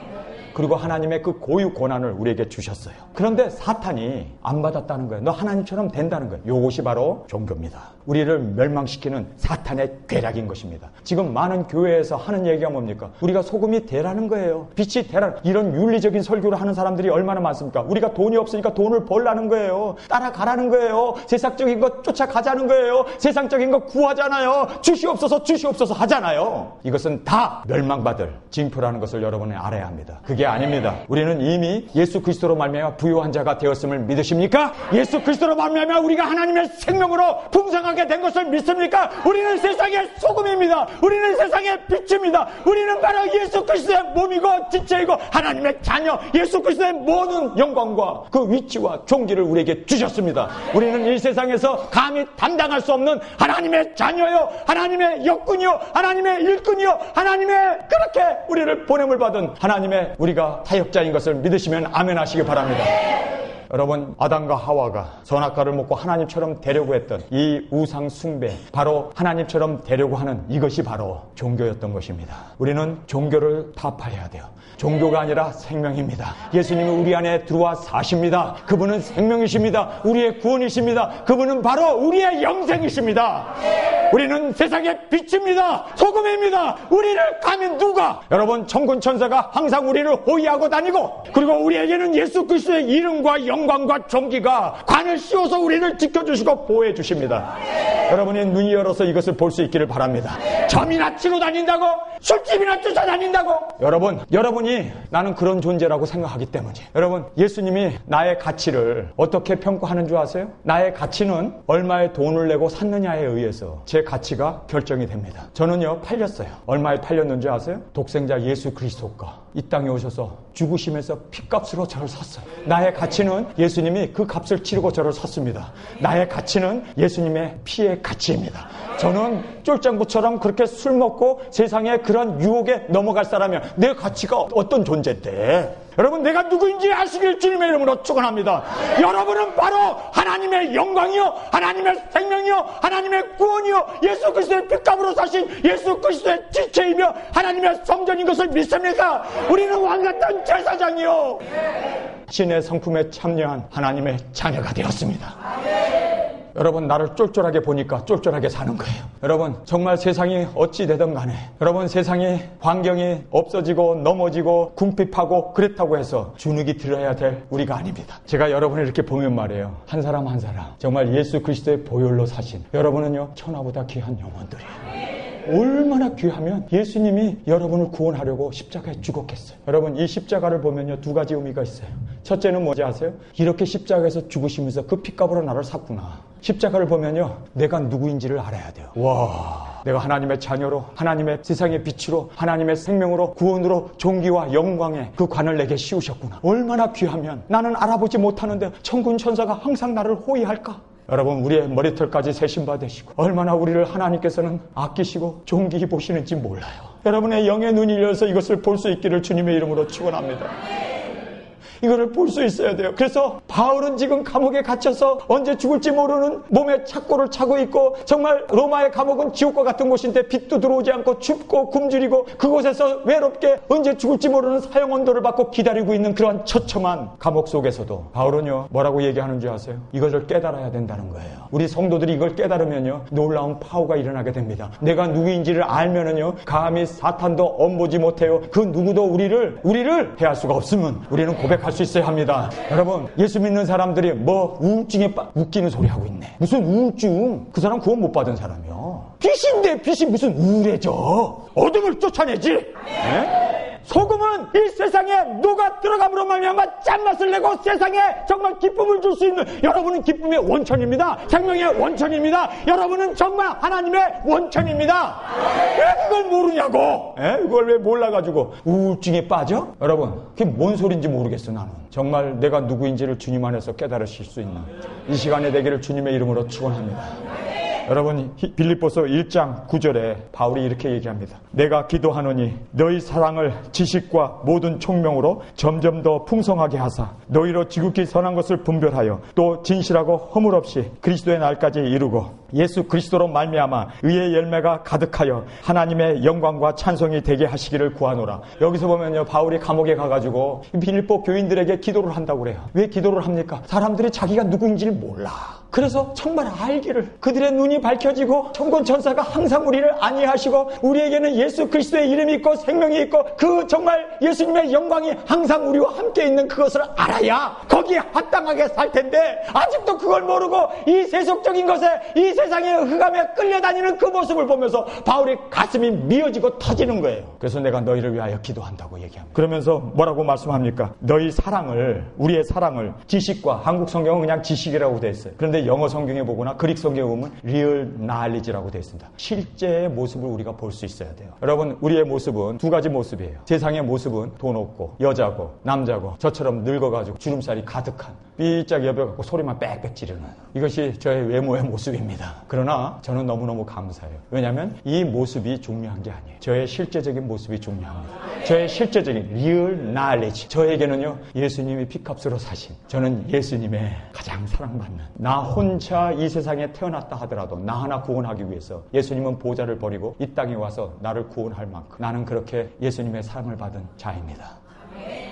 그리고 하나님의 그 고유 권한을 우리에게 주셨어요. 그런데 사탄이 안 받았다는 거예요. 너 하나님처럼 된다는 거예요. 이것이 바로 종교입니다. 우리를 멸망시키는 사탄의 괴략인 것입니다. 지금 많은 교회에서 하는 얘기가 뭡니까? 우리가 소금이 되라는 거예요. 빛이 되라는, 이런 윤리적인 설교를 하는 사람들이 얼마나 많습니까? 우리가 돈이 없으니까 돈을 벌라는 거예요. 따라가라는 거예요. 세상적인 것 쫓아가자는 거예요. 세상적인 것 구하잖아요. 주시옵소서 하잖아요. 이것은 다 멸망받을 징표라는 것을 여러분이 알아야 합니다. 그게 아닙니다. 우리는 이미 예수 그리스도로 말미암아 부요한 자가 되었음을 믿으십니까? 예수 그리스도로 말미암아 우리가 하나님의 생명으로 풍성하게 어떻게 된 것을 믿습니까? 우리는 세상의 소금입니다. 우리는 세상의 빛입니다. 우리는 바로 예수 그리스도의 몸이고 지체이고 하나님의 자녀, 예수 그리스도의 모든 영광과 그 위치와 종기를 우리에게 주셨습니다. 우리는 이 세상에서 감히 담당할 수 없는 하나님의 자녀요, 하나님의 역군이요, 하나님의 일꾼이요, 하나님의 그렇게 우리를 보냄을 받은 하나님의 우리가 타역자인 것을 믿으시면 아멘 하시기 바랍니다. 여러분, 아담과 하와가 선악과를 먹고 하나님처럼 되려고 했던 이 우상 숭배, 바로 하나님처럼 되려고 하는 이것이 바로 종교였던 것입니다. 우리는 종교를 타파해야 돼요. 종교가 아니라 생명입니다. 예수님이 우리 안에 들어와 사십니다. 그분은 생명이십니다. 우리의 구원이십니다. 그분은 바로 우리의 영생이십니다. 우리는 세상의 빛입니다. 소금입니다. 우리를 감히 누가, 여러분, 천군 천사가 항상 우리를 호위하고 다니고, 그리고 우리에게는 예수 그리스도의 이름과 영광과 존귀가 관을 씌워서 우리를 지켜주시고 보호해 주십니다. 여러분의 눈이 열어서 이것을 볼 수 있기를 바랍니다. 점이나 치러 다닌다고, 술집이나 쫓아다닌다고, 여러분이 나는 그런 존재라고 생각하기 때문이에요. 여러분, 예수님이 나의 가치를 어떻게 평가하는 줄 아세요? 나의 가치는 얼마의 돈을 내고 샀느냐에 의해서 제 가치가 결정이 됩니다. 저는요, 팔렸어요. 얼마에 팔렸는지 아세요? 독생자 예수 그리스도가 이 땅에 오셔서 죽으시면서 피값으로 저를 샀어요. 나의 가치는 예수님이 그 값을 치르고 저를 샀습니다. 나의 가치는 예수님의 피의 가치입니다. 저는 쫄장부처럼 그렇게 술 먹고 세상에 그런 유혹에 넘어갈 사람이야. 내 가치가 어떤 존재인데, 여러분, 내가 누구인지 아시길 주님의 이름으로 축원합니다. 여러분은 바로 하나님의 영광이요, 하나님의 생명이요, 하나님의 구원이요, 예수 그리스도의 핏값으로 사신 예수 그리스도의 지체이며 하나님의 성전인 것을 믿습니까? 우리는 왕같은 제사장이요, 신의 성품에 참여한 하나님의 자녀가 되었습니다. 여러분, 나를 쫄쫄하게 보니까 쫄쫄하게 사는 거예요. 여러분, 정말 세상이 어찌 되든 간에, 여러분, 세상이 환경이 없어지고 넘어지고 궁핍하고 그렇다고 해서 주눅이 들어야 될 우리가 아닙니다. 제가 여러분을 이렇게 보면 말이에요, 한 사람 한 사람 정말 예수 그리스도의 보혈로 사신 여러분은요, 천하보다 귀한 영혼들이에요. 얼마나 귀하면 예수님이 여러분을 구원하려고 십자가에 죽었겠어요. 여러분, 이 십자가를 보면요, 두 가지 의미가 있어요. 첫째는 뭔지 아세요? 이렇게 십자가에서 죽으시면서 그 핏값으로 나를 샀구나. 십자가를 보면요, 내가 누구인지를 알아야 돼요. 와, 내가 하나님의 자녀로, 하나님의 세상의 빛으로, 하나님의 생명으로, 구원으로, 존귀와 영광의 그 관을 내게 씌우셨구나. 얼마나 귀하면 나는 알아보지 못하는데 천군 천사가 항상 나를 호위할까? 여러분, 우리의 머리털까지 세심받으시고 얼마나 우리를 하나님께서는 아끼시고 존귀히 보시는지 몰라요. 여러분의 영의 눈이 열려서 이것을 볼 수 있기를 주님의 이름으로 축원합니다. 이거를 볼 수 있어야 돼요. 그래서 바울은 지금 감옥에 갇혀서 언제 죽을지 모르는 몸에 착고를 차고 있고, 정말 로마의 감옥은 지옥과 같은 곳인데 빛도 들어오지 않고 춥고 굶주리고 그곳에서 외롭게 언제 죽을지 모르는 사형 언도를 받고 기다리고 있는 그런 처참한 감옥 속에서도 바울은요, 뭐라고 얘기하는 줄 아세요? 이것을 깨달아야 된다는 거예요. 우리 성도들이 이걸 깨달으면요, 놀라운 파워가 일어나게 됩니다. 내가 누구인지를 알면은요, 감히 사탄도 엄보지 못해요. 그 누구도 우리를 해할 수가 없으면 우리는 고백할 수 있어야 합니다. 여러분, 예수 믿는 사람들이 뭐 우울증에 웃기는 소리 하고 있네. 무슨 우울증? 그 사람 구원 못 받은 사람이요. 빛인데 빛이 무슨 우울해져? 어둠을 쫓아내지. 네? 소금은 이 세상에 녹아 들어감으로 말미암아 짠맛을 내고 세상에 정말 기쁨을 줄 수 있는, 여러분은 기쁨의 원천입니다. 생명의 원천입니다. 여러분은 정말 하나님의 원천입니다. 왜 그걸 모르냐고. 그걸 왜 몰라가지고 우울증에 빠져? 여러분, 그게 뭔 소리인지 모르겠어. 나는 정말 내가 누구인지를 주님 안에서 깨달으실 수 있는 이 시간에 되기를 주님의 이름으로 축원합니다. 여러분, 빌립보서 1장 9절에 바울이 이렇게 얘기합니다. 내가 기도하노니 너희 사랑을 지식과 모든 총명으로 점점 더 풍성하게 하사 너희로 지극히 선한 것을 분별하여 또 진실하고 허물 없이 그리스도의 날까지 이루고 예수 그리스도로 말미암아 의의 열매가 가득하여 하나님의 영광과 찬송이 되게 하시기를 구하노라. 여기서 보면요, 바울이 감옥에 가가지고 빌립보 교인들에게 기도를 한다고 그래요. 왜 기도를 합니까? 사람들이 자기가 누구인지를 몰라. 그래서 정말 알기를, 그들의 눈이 밝혀지고 천군 천사가 항상 우리를 안위하시고 우리에게는 예수 그리스도의 이름이 있고 생명이 있고 그 정말 예수님의 영광이 항상 우리와 함께 있는 그것을 알아야 거기에 합당하게 살 텐데, 아직도 그걸 모르고 이 세속적인 것에, 이 세상의 흑암에 끌려다니는 그 모습을 보면서 바울이 가슴이 미어지고 터지는 거예요. 그래서 내가 너희를 위하여 기도한다고 얘기합니다. 그러면서 뭐라고 말씀합니까? 너희 사랑을, 우리의 사랑을 지식과, 한국 성경은 그냥 지식이라고 되어 있어요. 그런데 근데 영어 성경에 보거나 그릭 성경에 보면 real knowledge라고 되어 있습니다. 실제의 모습을 우리가 볼 수 있어야 돼요. 여러분, 우리의 모습은 두 가지 모습이에요. 세상의 모습은 돈 없고 여자고 남자고 저처럼 늙어가지고 주름살이 가득한 삐짝 여벼갖고 소리만 빽빽 지르는 이것이 저의 외모의 모습입니다. 그러나 저는 너무너무 감사해요. 왜냐하면 이 모습이 중요한 게 아니에요. 저의 실제적인 모습이 중요합니다. 저의 실제적인 real knowledge. 저에게는요, 예수님이 피값으로 사신, 저는 예수님의 가장 사랑받는, 나 혼자 이 세상에 태어났다 하더라도 나 하나 구원하기 위해서 예수님은 보좌를 버리고 이 땅에 와서 나를 구원할 만큼 나는 그렇게 예수님의 사랑을 받은 자입니다.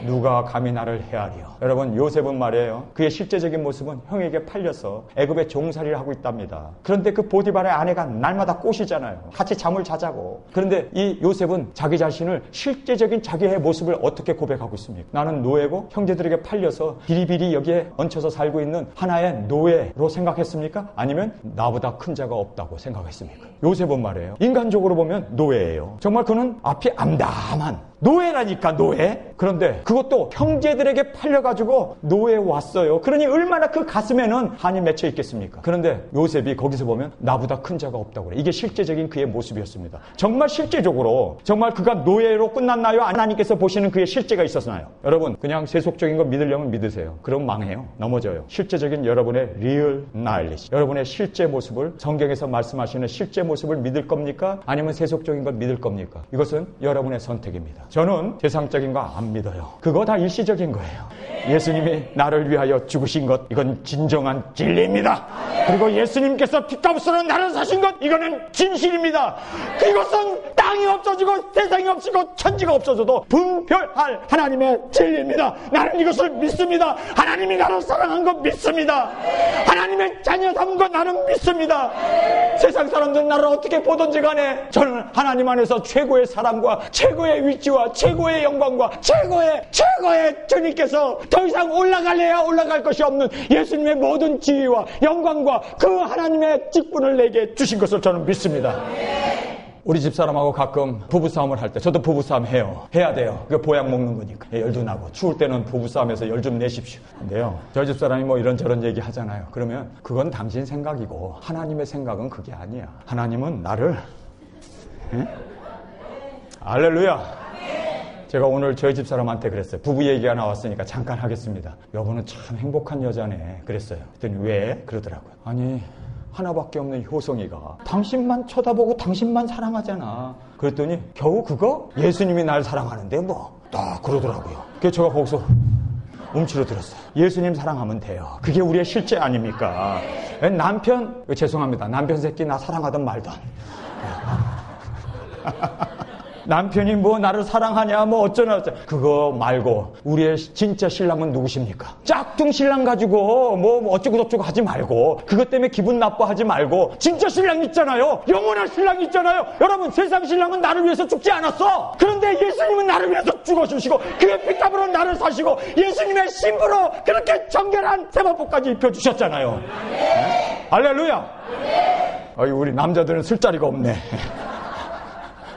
누가 감히 나를 헤아리요. 여러분, 요셉은 말이에요, 그의 실제적인 모습은 형에게 팔려서 애굽의 종살이를 하고 있답니다. 그런데 그 보디발의 아내가 날마다 꼬시잖아요. 같이 잠을 자자고. 그런데 이 요셉은 자기 자신을 실제적인 자기의 모습을 어떻게 고백하고 있습니까? 나는 노예고 형제들에게 팔려서 비리비리 여기에 얹혀서 살고 있는 하나의 노예로 생각했습니까? 아니면 나보다 큰 자가 없다고 생각했습니까? 요셉은 말이에요, 인간적으로 보면 노예예요. 정말 그는 앞이 암담한 노예라니까, 노예. 그런데 그것도 형제들에게 팔려가지고 노예에 왔어요. 그러니 얼마나 그 가슴에는 한이 맺혀 있겠습니까? 그런데 요셉이 거기서 보면 나보다 큰 자가 없다고 그래. 이게 실제적인 그의 모습이었습니다. 정말 실제적으로 정말 그가 노예로 끝났나요? 하나님께서 보시는 그의 실제가 있었나요? 여러분, 그냥 세속적인 거 믿으려면 믿으세요. 그럼 망해요. 넘어져요. 실제적인 여러분의 real knowledge, 여러분의 실제 모습을, 성경에서 말씀하시는 실제 모습을 믿을 겁니까? 아니면 세속적인 걸 믿을 겁니까? 이것은 여러분의 선택입니다. 저는 세상적인 거 안 믿어요. 그거 다 일시적인 거예요. 예수님이 나를 위하여 죽으신 것, 이건 진정한 진리입니다. 그리고 예수님께서 피값으로 나를 사신 것, 이거는 진실입니다. 그것은 땅이 없어지고 세상이 없어지고 천지가 없어져도 분별할 하나님의 진리입니다. 나는 이것을 믿습니다. 하나님이 나를 사랑한 것 믿습니다. 하나님의 자녀 삼은 것 나는 믿습니다. 세상 사람들은 나를 어떻게 보든지 간에 저는 하나님 안에서 최고의 사랑과 최고의 위치와 최고의 영광과 최고의 주님께서 더 이상 올라갈래야 올라갈 것이 없는 예수님의 모든 지위와 영광과 그 하나님의 직분을 내게 주신 것을 저는 믿습니다. 우리 집사람하고 가끔 부부싸움을 할 때, 저도 부부싸움 해야 돼요. 그 보약 먹는 거니까. 열도 나고 추울 때는 부부싸움에서 열 좀 내십시오. 근데요, 저희 집사람이 뭐 이런저런 얘기 하잖아요. 그러면 그건 당신 생각이고 하나님의 생각은 그게 아니야. 하나님은 나를 할렐루야. 제가 오늘 저희 집사람한테 그랬어요. 부부 얘기가 나왔으니까 잠깐 하겠습니다. 여보는 참 행복한 여자네. 그랬어요. 그랬더니 왜? 그러더라고요. 아니, 하나밖에 없는 효성이가 당신만 쳐다보고 당신만 사랑하잖아. 그랬더니 겨우 그거? 예수님이 날 사랑하는데 뭐. 딱 그러더라고요. 그래서 제가 거기서 움츠러들었어요. 예수님 사랑하면 돼요. 그게 우리의 실제 아닙니까? 남편, 죄송합니다. 남편 새끼 나 사랑하던 말던. 남편이 뭐 나를 사랑하냐 뭐 어쩌나 그거 말고 우리의 진짜 신랑은 누구십니까? 짝퉁 신랑 가지고 뭐 어쩌고 저쩌고 하지 말고 그것 때문에 기분 나빠하지 말고 진짜 신랑 있잖아요. 영원한 신랑 있잖아요. 여러분, 세상 신랑은 나를 위해서 죽지 않았어. 그런데 예수님은 나를 위해서 죽어주시고 그의 피값으로 나를 사시고 예수님의 신부로 그렇게 정결한 세마포까지 입혀주셨잖아요. 네? 할렐루야. 우리 남자들은 쓸 자리가 없네.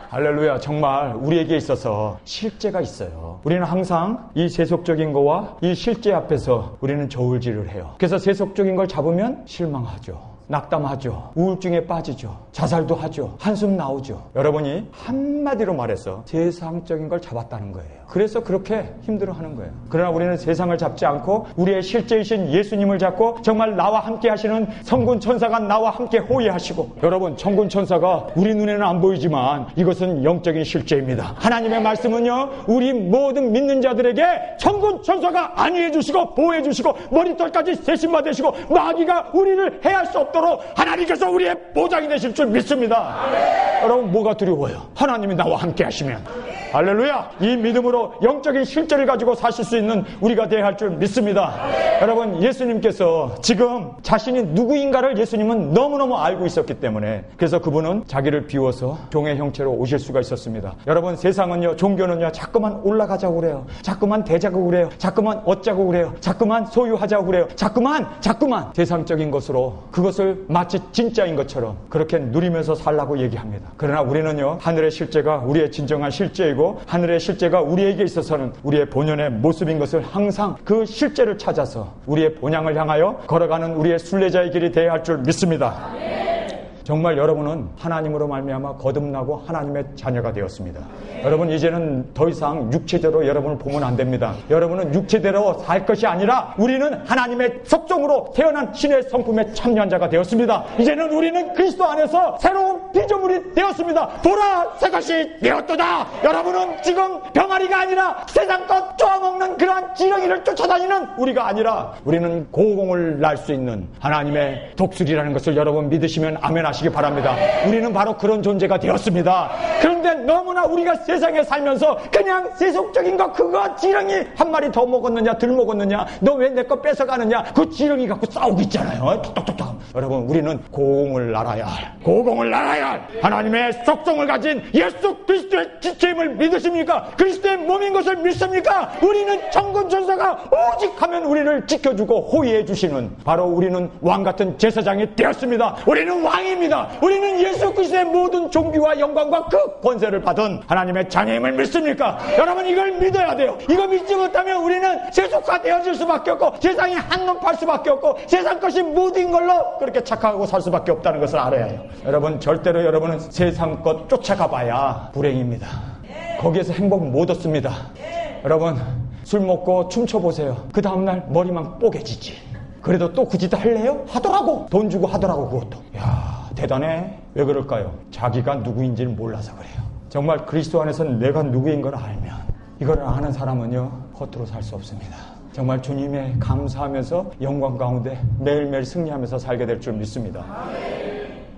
할렐루야. 정말 우리에게 있어서 실제가 있어요. 우리는 항상 이 세속적인 거와 이 실제 앞에서 우리는 저울질을 해요. 그래서 세속적인 걸 잡으면 실망하죠. 낙담하죠. 우울증에 빠지죠. 자살도 하죠. 한숨 나오죠. 여러분이 한마디로 말해서 세상적인 걸 잡았다는 거예요. 그래서 그렇게 힘들어하는 거예요. 그러나 우리는 세상을 잡지 않고 우리의 실제이신 예수님을 잡고 정말 나와 함께 하시는 성군 천사가 나와 함께 호위하시고, 여러분, 성군 천사가 우리 눈에는 안 보이지만 이것은 영적인 실제입니다. 하나님의 말씀은요, 우리 모든 믿는 자들에게 성군 천사가 안위해 주시고 보호해 주시고 머리털까지 세심받으시고 마귀가 우리를 해할 수 없도록 하나님께서 우리의 보장이 되실 줄 믿습니다. 여러분, 뭐가 두려워요? 하나님이 나와 함께 하시면. 할렐루야. 이 믿음으로 영적인 실제를 가지고 사실 수 있는 우리가 되어야 할 줄 믿습니다. 여러분, 예수님께서 지금 자신이 누구인가를 예수님은 너무너무 알고 있었기 때문에, 그래서 그분은 자기를 비워서 종의 형체로 오실 수가 있었습니다. 여러분, 세상은요, 종교는요, 자꾸만 올라가자고 그래요. 자꾸만 되자고 그래요. 자꾸만 얻자고 그래요. 자꾸만 소유하자고 그래요. 자꾸만 세상적인 것으로 그것을 그것을 마치 진짜인 것처럼 그렇게 누리면서 살라고 얘기합니다. 그러나 우리는요, 하늘의 실제가 우리의 진정한 실제이고 하늘의 실제가 우리에게 있어서는 우리의 본연의 모습인 것을 항상 그 실제를 찾아서 우리의 본향을 향하여 걸어가는 우리의 순례자의 길이 되어야 할 줄 믿습니다. 정말 여러분은 하나님으로 말미암아 거듭나고 하나님의 자녀가 되었습니다. 여러분 이제는 더 이상 육체대로 여러분을 보면 안 됩니다. 여러분은 육체대로 살 것이 아니라 우리는 하나님의 속성으로 태어난 신의 성품에 참여한 자가 되었습니다. 이제는 우리는 그리스도 안에서 새로운 피조물이 되었습니다. 보라 새 것이 되었도다. 여러분은 지금 병아리가 아니라 세상 것 쪼아먹는 그러한 지렁이를 쫓아다니는 우리가 아니라 우리는 고공을 날 수 있는 하나님의 독수리라는 것을 여러분 믿으시면 아멘 하시기 바랍니다. 우리는 바로 그런 존재가 되었습니다. 그런데 너무나 우리가 세상에 살면서 그냥 세속적인 거 그거 지렁이 한 마리 더 먹었느냐 덜 먹었느냐 너 왜 내 거 뺏어가느냐 그 지렁이 갖고 싸우고 있잖아요. 톡톡톡톡. 여러분 우리는 고공을 날아야 할 고공을 날아야 할 하나님의 속성을 가진 예수 그리스도의 지체임을 믿으십니까? 그리스도의 몸인 것을 믿습니까? 우리는 천군 천사가 오직 하면 우리를 지켜주고 호위해 주시는 바로 우리는 왕같은 제사장이 되었습니다. 우리는 왕입니다. 우리는 예수 그리스도의 모든 존귀와 영광과 그 권세를 받은 하나님의 자녀임을 믿습니까? 여러분 이걸 믿어야 돼요. 이거 믿지 못하면 우리는 세속화되어질 수밖에 없고 세상에 한눈팔 수밖에 없고 세상 것이 모든 걸로 그렇게 착각하고 살 수밖에 없다는 것을 알아야 해요. 여러분 절대로 여러분은 세상 것 쫓아가 봐야 불행입니다. 거기에서 행복 못 얻습니다. 여러분 술 먹고 춤춰보세요. 그 다음날 머리만 뽀개지지. 그래도 또 그 짓 할래요? 하더라고. 돈 주고 하더라고 그것도. 야 대단해. 왜 그럴까요? 자기가 누구인지를 몰라서 그래요. 정말 그리스도 안에서 내가 누구인 걸 알면 이걸 아는 사람은요 겉으로 살 수 없습니다. 정말 주님에 감사하면서 영광 가운데 매일매일 승리하면서 살게 될 줄 믿습니다.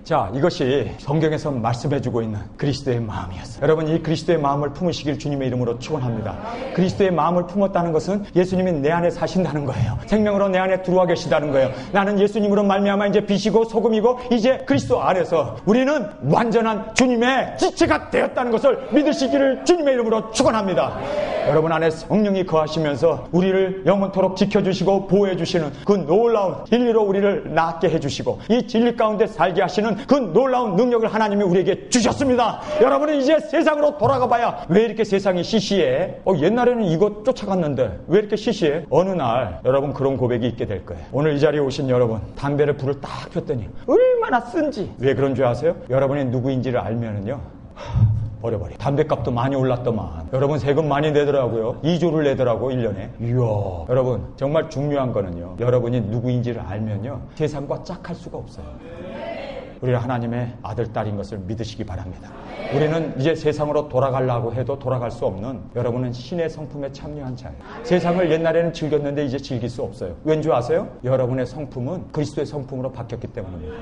자, 이것이 성경에서 말씀해주고 있는 그리스도의 마음이었어요. 여러분 이 그리스도의 마음을 품으시길 주님의 이름으로 축원합니다. 그리스도의 마음을 품었다는 것은 예수님이 내 안에 사신다는 거예요. 생명으로 내 안에 들어와 계시다는 거예요. 나는 예수님으로 말미암아 이제 빛이고 소금이고 이제 그리스도 안에서 우리는 완전한 주님의 지체가 되었다는 것을 믿으시기를 주님의 이름으로 축원합니다. 여러분 안에 성령이 거하시면서 우리를 영원토록 지켜주시고 보호해주시는 그 놀라운 진리로 우리를 낫게 해주시고 이 진리 가운데 살게 하시는 그 놀라운 능력을 하나님이 우리에게 주셨습니다. 여러분은 이제 세상으로 돌아가 봐야 왜 이렇게 세상이 시시해? 옛날에는 이것 쫓아갔는데 왜 이렇게 시시해? 어느 날 여러분 그런 고백이 있게 될 거예요. 오늘 이 자리에 오신 여러분 담배를 불을 딱 폈더니 얼마나 쓴지. 왜 그런 줄 아세요? 여러분이 누구인지를 알면은요 버려버려. 담배값도 많이 올랐더만. 여러분 세금 많이 내더라고요. 2조를 내더라고 1년에. 이야. 여러분 정말 중요한 거는요 여러분이 누구인지를 알면요 세상과 짝할 수가 없어요. 우리는 하나님의 아들, 딸인 것을 믿으시기 바랍니다. 우리는 이제 세상으로 돌아가려고 해도 돌아갈 수 없는 여러분은 신의 성품에 참여한 자예요. 세상을 옛날에는 즐겼는데 이제 즐길 수 없어요. 왠 줄 아세요? 여러분의 성품은 그리스도의 성품으로 바뀌었기 때문입니다.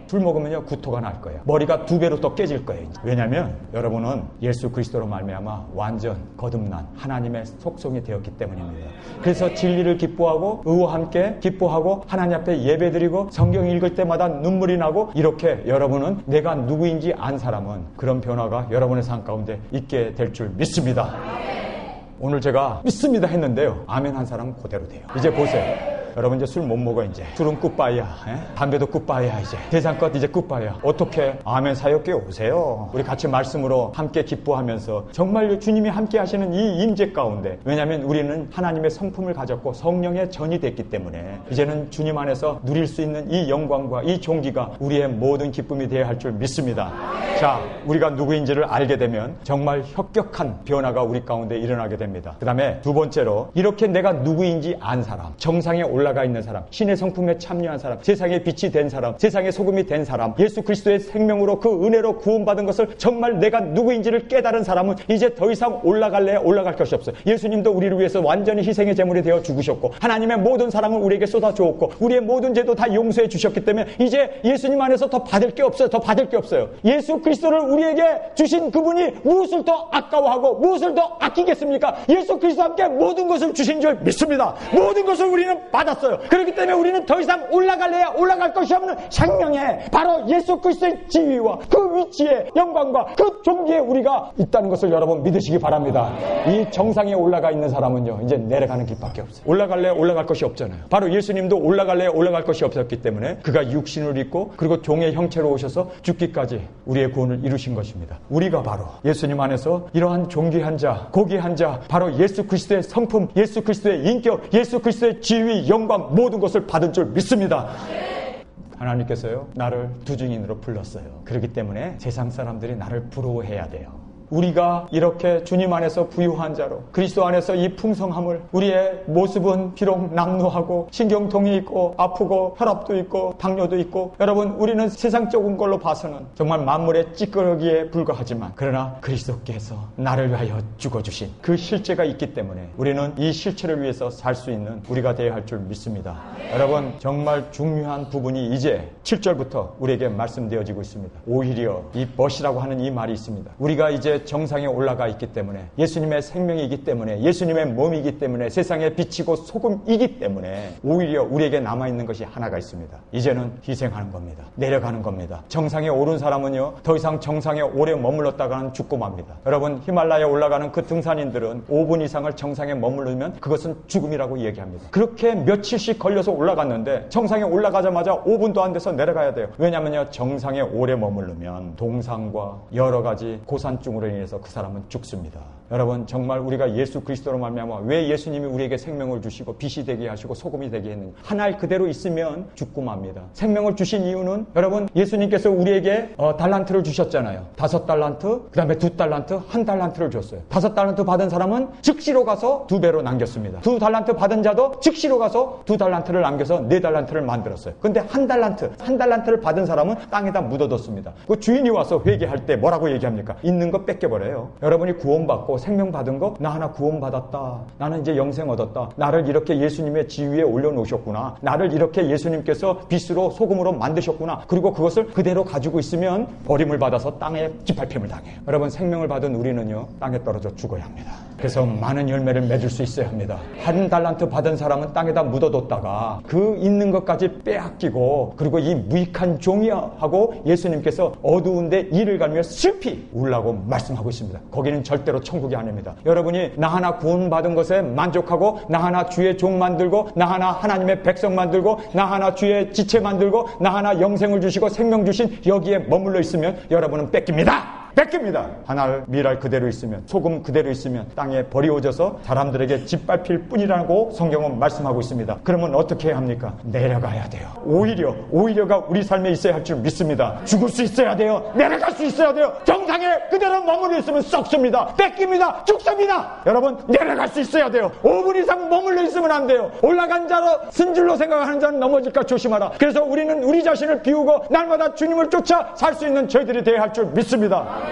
술 먹으면요 구토가 날 거예요. 머리가 2배로 더 깨질 거예요. 왜냐하면 여러분은 예수 그리스도로 말미암아 완전 거듭난 하나님의 속성이 되었기 때문입니다. 그래서 진리를 기뻐하고 의와 함께 기뻐하고 하나님 앞에 예배드리고 성경 읽을 때마다 눈물이 나고 이렇게 여러분은 내가 누구인지 안 사람은 그런 변화가 여러분의 삶 가운데 있게 될 줄 믿습니다. 오늘 제가 믿습니다 했는데요 아멘 한 사람은 그대로 돼요. 이제 보세요. 여러분 이제 술 못 먹어. 이제 술은 굿바이야. 담배도 굿바이야. 이제 세상 것 이제 굿바이야. 어떻게 아멘 사역교회 오세요. 우리 같이 말씀으로 함께 기뻐하면서 정말 주님이 함께 하시는 이 임재 가운데 왜냐하면 우리는 하나님의 성품을 가졌고 성령의 전이 됐기 때문에 이제는 주님 안에서 누릴 수 있는 이 영광과 이 존귀가 우리의 모든 기쁨이 되어야 할 줄 믿습니다. 자, 우리가 누구인지를 알게 되면 정말 혁격한 변화가 우리 가운데 일어나게 됩니다. 그 다음에 두 번째로 이렇게 내가 누구인지 안 사람, 정상에 올라가 있는 사람, 신의 성품에 참여한 사람, 세상의 빛이 된 사람, 세상의 소금이 된 사람, 예수 그리스도의 생명으로 그 은혜로 구원받은 것을 정말 내가 누구인지를 깨달은 사람은 이제 더 이상 올라갈 것이 없어요. 예수님도 우리를 위해서 완전히 희생의 제물이 되어 죽으셨고 하나님의 모든 사랑을 우리에게 쏟아주었고 우리의 모든 죄도 다 용서해 주셨기 때문에 이제 예수님 안에서 더 받을 게 없어요. 더 받을 게 없어요. 예수 그리스도를 우리에게 주신 그분이 무엇을 더 아까워하고 무엇을 더 아끼겠습니까? 예수 그리스도와 함께 모든 것을 주신 줄 믿습니다. 모든 것을 우리는 받았습니다. 받았어요. 그렇기 때문에 우리는 더 이상 올라갈래야 올라갈 것이 없는 생명에 바로 예수 그리스도의 지위와 그 위치에 영광과 그 존귀에 우리가 있다는 것을 여러분 믿으시기 바랍니다. 이 정상에 올라가 있는 사람은요, 이제 내려가는 길밖에 없어요. 올라갈래야 올라갈 것이 없잖아요. 바로 예수님도 올라갈래야 올라갈 것이 없었기 때문에 그가 육신을 입고 그리고 종의 형체로 오셔서 죽기까지 우리의 구원을 이루신 것입니다. 우리가 바로 예수님 안에서 이러한 존귀한 자, 고귀한 자, 바로 예수 그리스도의 성품, 예수 그리스도의 인격, 예수 그리스도의 지위, 영광 모든 것을 받은 줄 믿습니다. 하나님께서요, 나를 두 증인으로 불렀어요. 그렇기 때문에 세상 사람들이 나를 부러워해야 돼요. 우리가 이렇게 주님 안에서 부유한 자로 그리스도 안에서 이 풍성함을, 우리의 모습은 비록 낙노하고 신경통이 있고 아프고 혈압도 있고 당뇨도 있고, 여러분 우리는 세상적인 걸로 봐서는 정말 만물의 찌꺼기에 불과하지만 그러나 그리스도께서 나를 위하여 죽어주신 그 실체가 있기 때문에 우리는 이 실체를 위해서 살 수 있는 우리가 되어야 할 줄 믿습니다. 여러분 정말 중요한 부분이 이제 7절부터 우리에게 말씀되어지고 있습니다. 오히려 이 벗이라고 하는 이 말이 있습니다. 우리가 이제 정상에 올라가 있기 때문에, 예수님의 생명이기 때문에, 예수님의 몸이기 때문에, 세상에 비치고 소금이기 때문에 오히려 우리에게 남아있는 것이 하나가 있습니다. 이제는 희생하는 겁니다. 내려가는 겁니다. 정상에 오른 사람은요, 더 이상 정상에 오래 머물렀다가는 죽고 맙니다. 여러분 히말라야에 올라가는 그 등산인들은 5분 이상을 정상에 머무르면 그것은 죽음이라고 얘기합니다. 그렇게 며칠씩 걸려서 올라갔는데 정상에 올라가자마자 5분도 안 돼서 내려가야 돼요. 왜냐하면요, 정상에 오래 머무르면 동상과 여러 가지 고산증으로 인해서 그 사람은 죽습니다. 여러분 정말 우리가 예수 그리스도로 말미암아 왜 예수님이 우리에게 생명을 주시고 빛이 되게 하시고 소금이 되게 했느냐, 하나의 그대로 있으면 죽고 맙니다. 생명을 주신 이유는 여러분 예수님께서 우리에게 달란트를 주셨잖아요. 5달란트, 그 다음에 2달란트, 1달란트를 줬어요. 5달란트 받은 사람은 즉시로 가서 2배로 남겼습니다. 2달란트 받은 자도 즉시로 가서 2달란트를 남겨서 4달란트를 만들었어요. 근데 1달란트를 받은 사람은 땅에다 묻어뒀습니다. 그 주인이 와서 회개할 때 뭐라고 얘기합니까? 있는 거 뺏겨버려요. 여러분이 구원받고 생명 받은 거, 나 하나 구원받았다, 나는 이제 영생 얻었다, 나를 이렇게 예수님의 지위에 올려놓으셨구나, 나를 이렇게 예수님께서 빛으로 소금으로 만드셨구나, 그리고 그것을 그대로 가지고 있으면 버림을 받아서 땅에 짓밟힘을 당해요. 여러분 생명을 받은 우리는요, 땅에 떨어져 죽어야 합니다. 그래서 많은 열매를 맺을 수 있어야 합니다. 1달란트 받은 사람은 땅에다 묻어뒀다가 그 있는 것까지 빼앗기고, 그리고 이 무익한 종이야 하고 예수님께서 어두운데 이를 갈며 슬피 울라고 말씀하고 있습니다. 거기는 절대로 천국이 아닙니다. 여러분이 나 하나 구원받은 것에 만족하고, 나 하나 주의 종 만들고, 나 하나 하나님의 백성 만들고, 나 하나 주의 지체 만들고, 나 하나 영생을 주시고 생명 주신 여기에 머물러 있으면 여러분은 뺏깁니다. 하나를 미랄 그대로 있으면, 소금 그대로 있으면 땅에 버리워져서 사람들에게 짓밟힐 뿐이라고 성경은 말씀하고 있습니다. 그러면 어떻게 해야 합니까? 내려가야 돼요. 오히려가 우리 삶에 있어야 할 줄 믿습니다. 죽을 수 있어야 돼요. 내려갈 수 있어야 돼요. 정상에 그대로 머물러 있으면 썩습니다. 뺏깁니다. 죽습니다. 여러분 내려갈 수 있어야 돼요. 5분 이상 머물러 있으면 안 돼요. 올라간 자로 쓴 줄로 생각하는 자는 넘어질까 조심하라. 그래서 우리는 우리 자신을 비우고 날마다 주님을 쫓아 살 수 있는 저희들이 되어야 할 줄 믿습니다.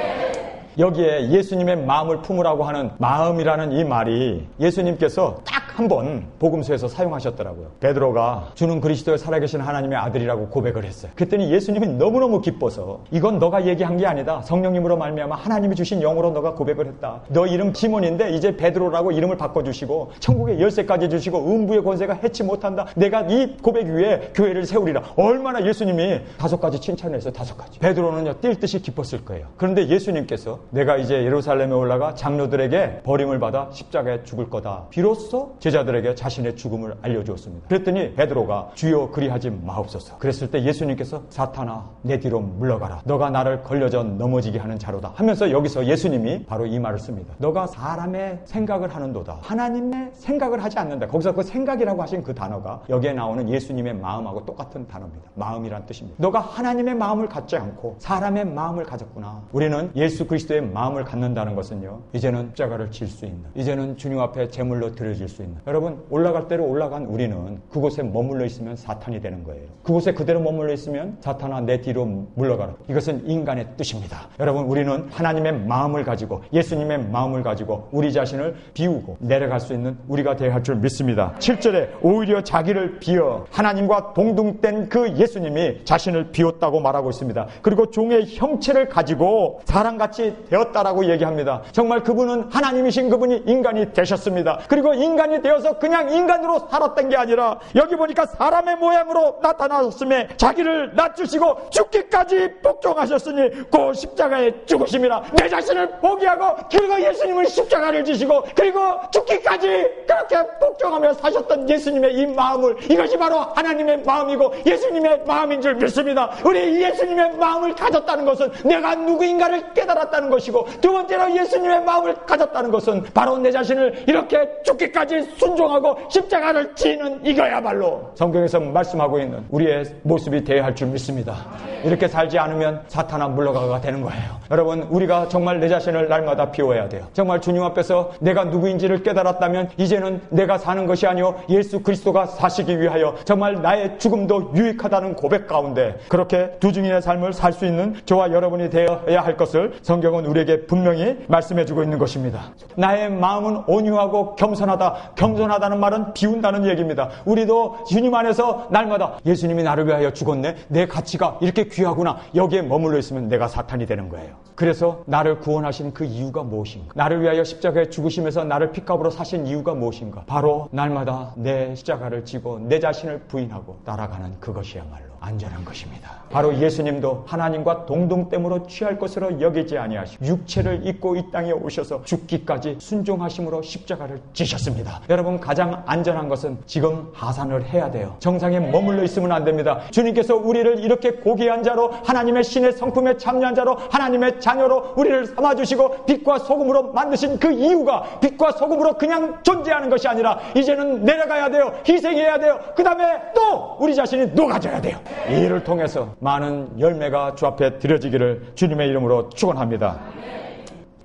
여기에 예수님의 마음을 품으라고 하는 마음이라는 이 말이 예수님께서 딱 한 번 복음서에서 사용하셨더라고요. 베드로가 주는 그리스도의 살아계신 하나님의 아들이라고 고백을 했어요. 그랬더니 예수님이 너무너무 기뻐서, 이건 너가 얘기한 게 아니다, 성령님으로 말미암아 하나님이 주신 영으로 너가 고백을 했다. 너 이름 시몬인데 이제 베드로라고 이름을 바꿔주시고 천국의 열쇠까지 주시고 음부의 권세가 해치 못한다. 내가 이 고백 위에 교회를 세우리라. 얼마나 예수님이 5가지 칭찬을 했어요. 5가지. 베드로는요 뛸 듯이 기뻤을 거예요. 그런데 예수님께서 내가 이제 예루살렘에 올라가 장로들에게 버림을 받아 십자가에 죽을 거다, 비로소 제자들에게 자신의 죽음을 알려주었습니다. 그랬더니 베드로가 주여 그리하지 마옵소서. 그랬을 때 예수님께서 사탄아 내 뒤로 물러가라, 너가 나를 걸려져 넘어지게 하는 자로다 하면서 여기서 예수님이 바로 이 말을 씁니다. 너가 사람의 생각을 하는도다, 하나님의 생각을 하지 않는다. 거기서 그 생각이라고 하신 그 단어가 여기에 나오는 예수님의 마음하고 똑같은 단어입니다. 마음이란 뜻입니다. 너가 하나님의 마음을 갖지 않고 사람의 마음을 가졌구나. 우리는 예수 그리스도의 마음을 갖는다는 것은요, 이제는 십자가를 질 수 있는, 이제는 주님 앞에 제물로 드려질 수 있는, 여러분 올라갈 대로 올라간 우리는 그곳에 머물러 있으면 사탄이 되는 거예요. 그곳에 그대로 머물러 있으면 사탄아 내 뒤로 물러가라. 이것은 인간의 뜻입니다. 여러분 우리는 하나님의 마음을 가지고 예수님의 마음을 가지고 우리 자신을 비우고 내려갈 수 있는 우리가 되어야 할 줄 믿습니다. 7절에 오히려 자기를 비어 하나님과 동등된 그 예수님이 자신을 비웠다고 말하고 있습니다. 그리고 종의 형체를 가지고 사람같이 되었다라고 얘기합니다. 정말 그분은 하나님이신 그분이 인간이 되셨습니다. 그리고 인간이 사람이 되어서 그냥 인간으로 살았던 게 아니라 여기 보니까 사람의 모양으로 나타나셨음에 자기를 낮추시고 죽기까지 복종하셨으니 그 십자가의 죽으심이라 내 자신을 포기하고 그리고 예수님을 십자가를 지시고 그리고 죽기까지 그렇게 복종하며 사셨던 예수님의 이 마음을 이것이 바로 하나님의 마음이고 예수님의 마음인 줄 믿습니다. 우리 예수님의 마음을 가졌다는 것은 내가 누구인가를 깨달았다는 것이고 두 번째로 예수님의 마음을 가졌다는 것은 바로 내 자신을 이렇게 죽기까지 순종하고 십자가를 지는 이거야말로 성경에서 말씀하고 있는 우리의 모습이 되어야 할 줄 믿습니다. 이렇게 살지 않으면 사탄아 물러가가 되는 거예요. 여러분 우리가 정말 내 자신을 날마다 비워야 돼요. 정말 주님 앞에서 내가 누구인지를 깨달았다면 이제는 내가 사는 것이 아니오 예수 그리스도가 사시기 위하여 정말 나의 죽음도 유익하다는 고백 가운데 그렇게 두 증인의 삶을 살 수 있는 저와 여러분이 되어야 할 것을 성경은 우리에게 분명히 말씀해주고 있는 것입니다. 나의 마음은 온유하고 겸손하다. 겸손하다는 말은 비운다는 얘기입니다. 우리도 주님 안에서 날마다 예수님이 나를 위하여 죽었네. 내 가치가 이렇게 귀하구나. 여기에 머물러 있으면 내가 사탄이 되는 거예요. 그래서 나를 구원하신 그 이유가 무엇인가? 나를 위하여 십자가에 죽으시면서 나를 핏값으로 사신 이유가 무엇인가? 바로 날마다 내 십자가를 지고 내 자신을 부인하고 따라가는 그것이야말로 안전한 것입니다. 바로 예수님도 하나님과 동등됨으로 취할 것으로 여기지 아니하시고 육체를 입고 이 땅에 오셔서 죽기까지 순종하심으로 십자가를 지셨습니다. 여러분 가장 안전한 것은 지금 하산을 해야 돼요. 정상에 머물러 있으면 안 됩니다. 주님께서 우리를 이렇게 고귀한 자로 하나님의 신의 성품에 참여한 자로 하나님의 자녀로 우리를 삼아주시고 빛과 소금으로 만드신 그 이유가 빛과 소금으로 그냥 존재하는 것이 아니라 이제는 내려가야 돼요. 희생해야 돼요. 그 다음에 또 우리 자신이 녹아져야 돼요. 이 일을 통해서 많은 열매가 주 앞에 드려지기를 주님의 이름으로 축원합니다.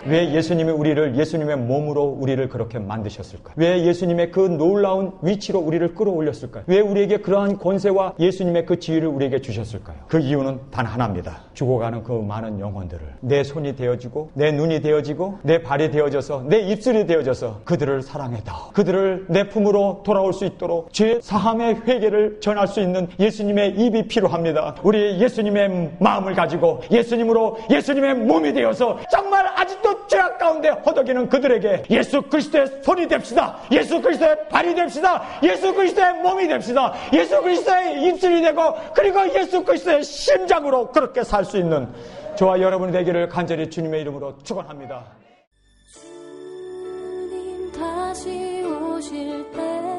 왜 예수님이 우리를 예수님의 몸으로 우리를 그렇게 만드셨을까요? 왜 예수님의 그 놀라운 위치로 우리를 끌어올렸을까요? 왜 우리에게 그러한 권세와 예수님의 그 지위를 우리에게 주셨을까요? 그 이유는 단 하나입니다. 죽어가는 그 많은 영혼들을 내 손이 되어지고 내 눈이 되어지고 내 발이 되어져서 내 입술이 되어져서 그들을 사랑해다. 그들을 내 품으로 돌아올 수 있도록 죄 사함의 회개를 전할 수 있는 예수님의 입이 필요합니다. 우리 예수님의 마음을 가지고 예수님으로 예수님의 몸이 되어서 정말 아직도 죄악 가운데 허덕이는 그들에게 예수 그리스도의 손이 됩시다. 예수 그리스도의 발이 됩시다. 예수 그리스도의 몸이 됩시다. 예수 그리스도의 입술이 되고 그리고 예수 그리스도의 심장으로 그렇게 살 수 있는 저와 여러분이 되기를 간절히 주님의 이름으로 축원합니다. 주님 다시 오실 때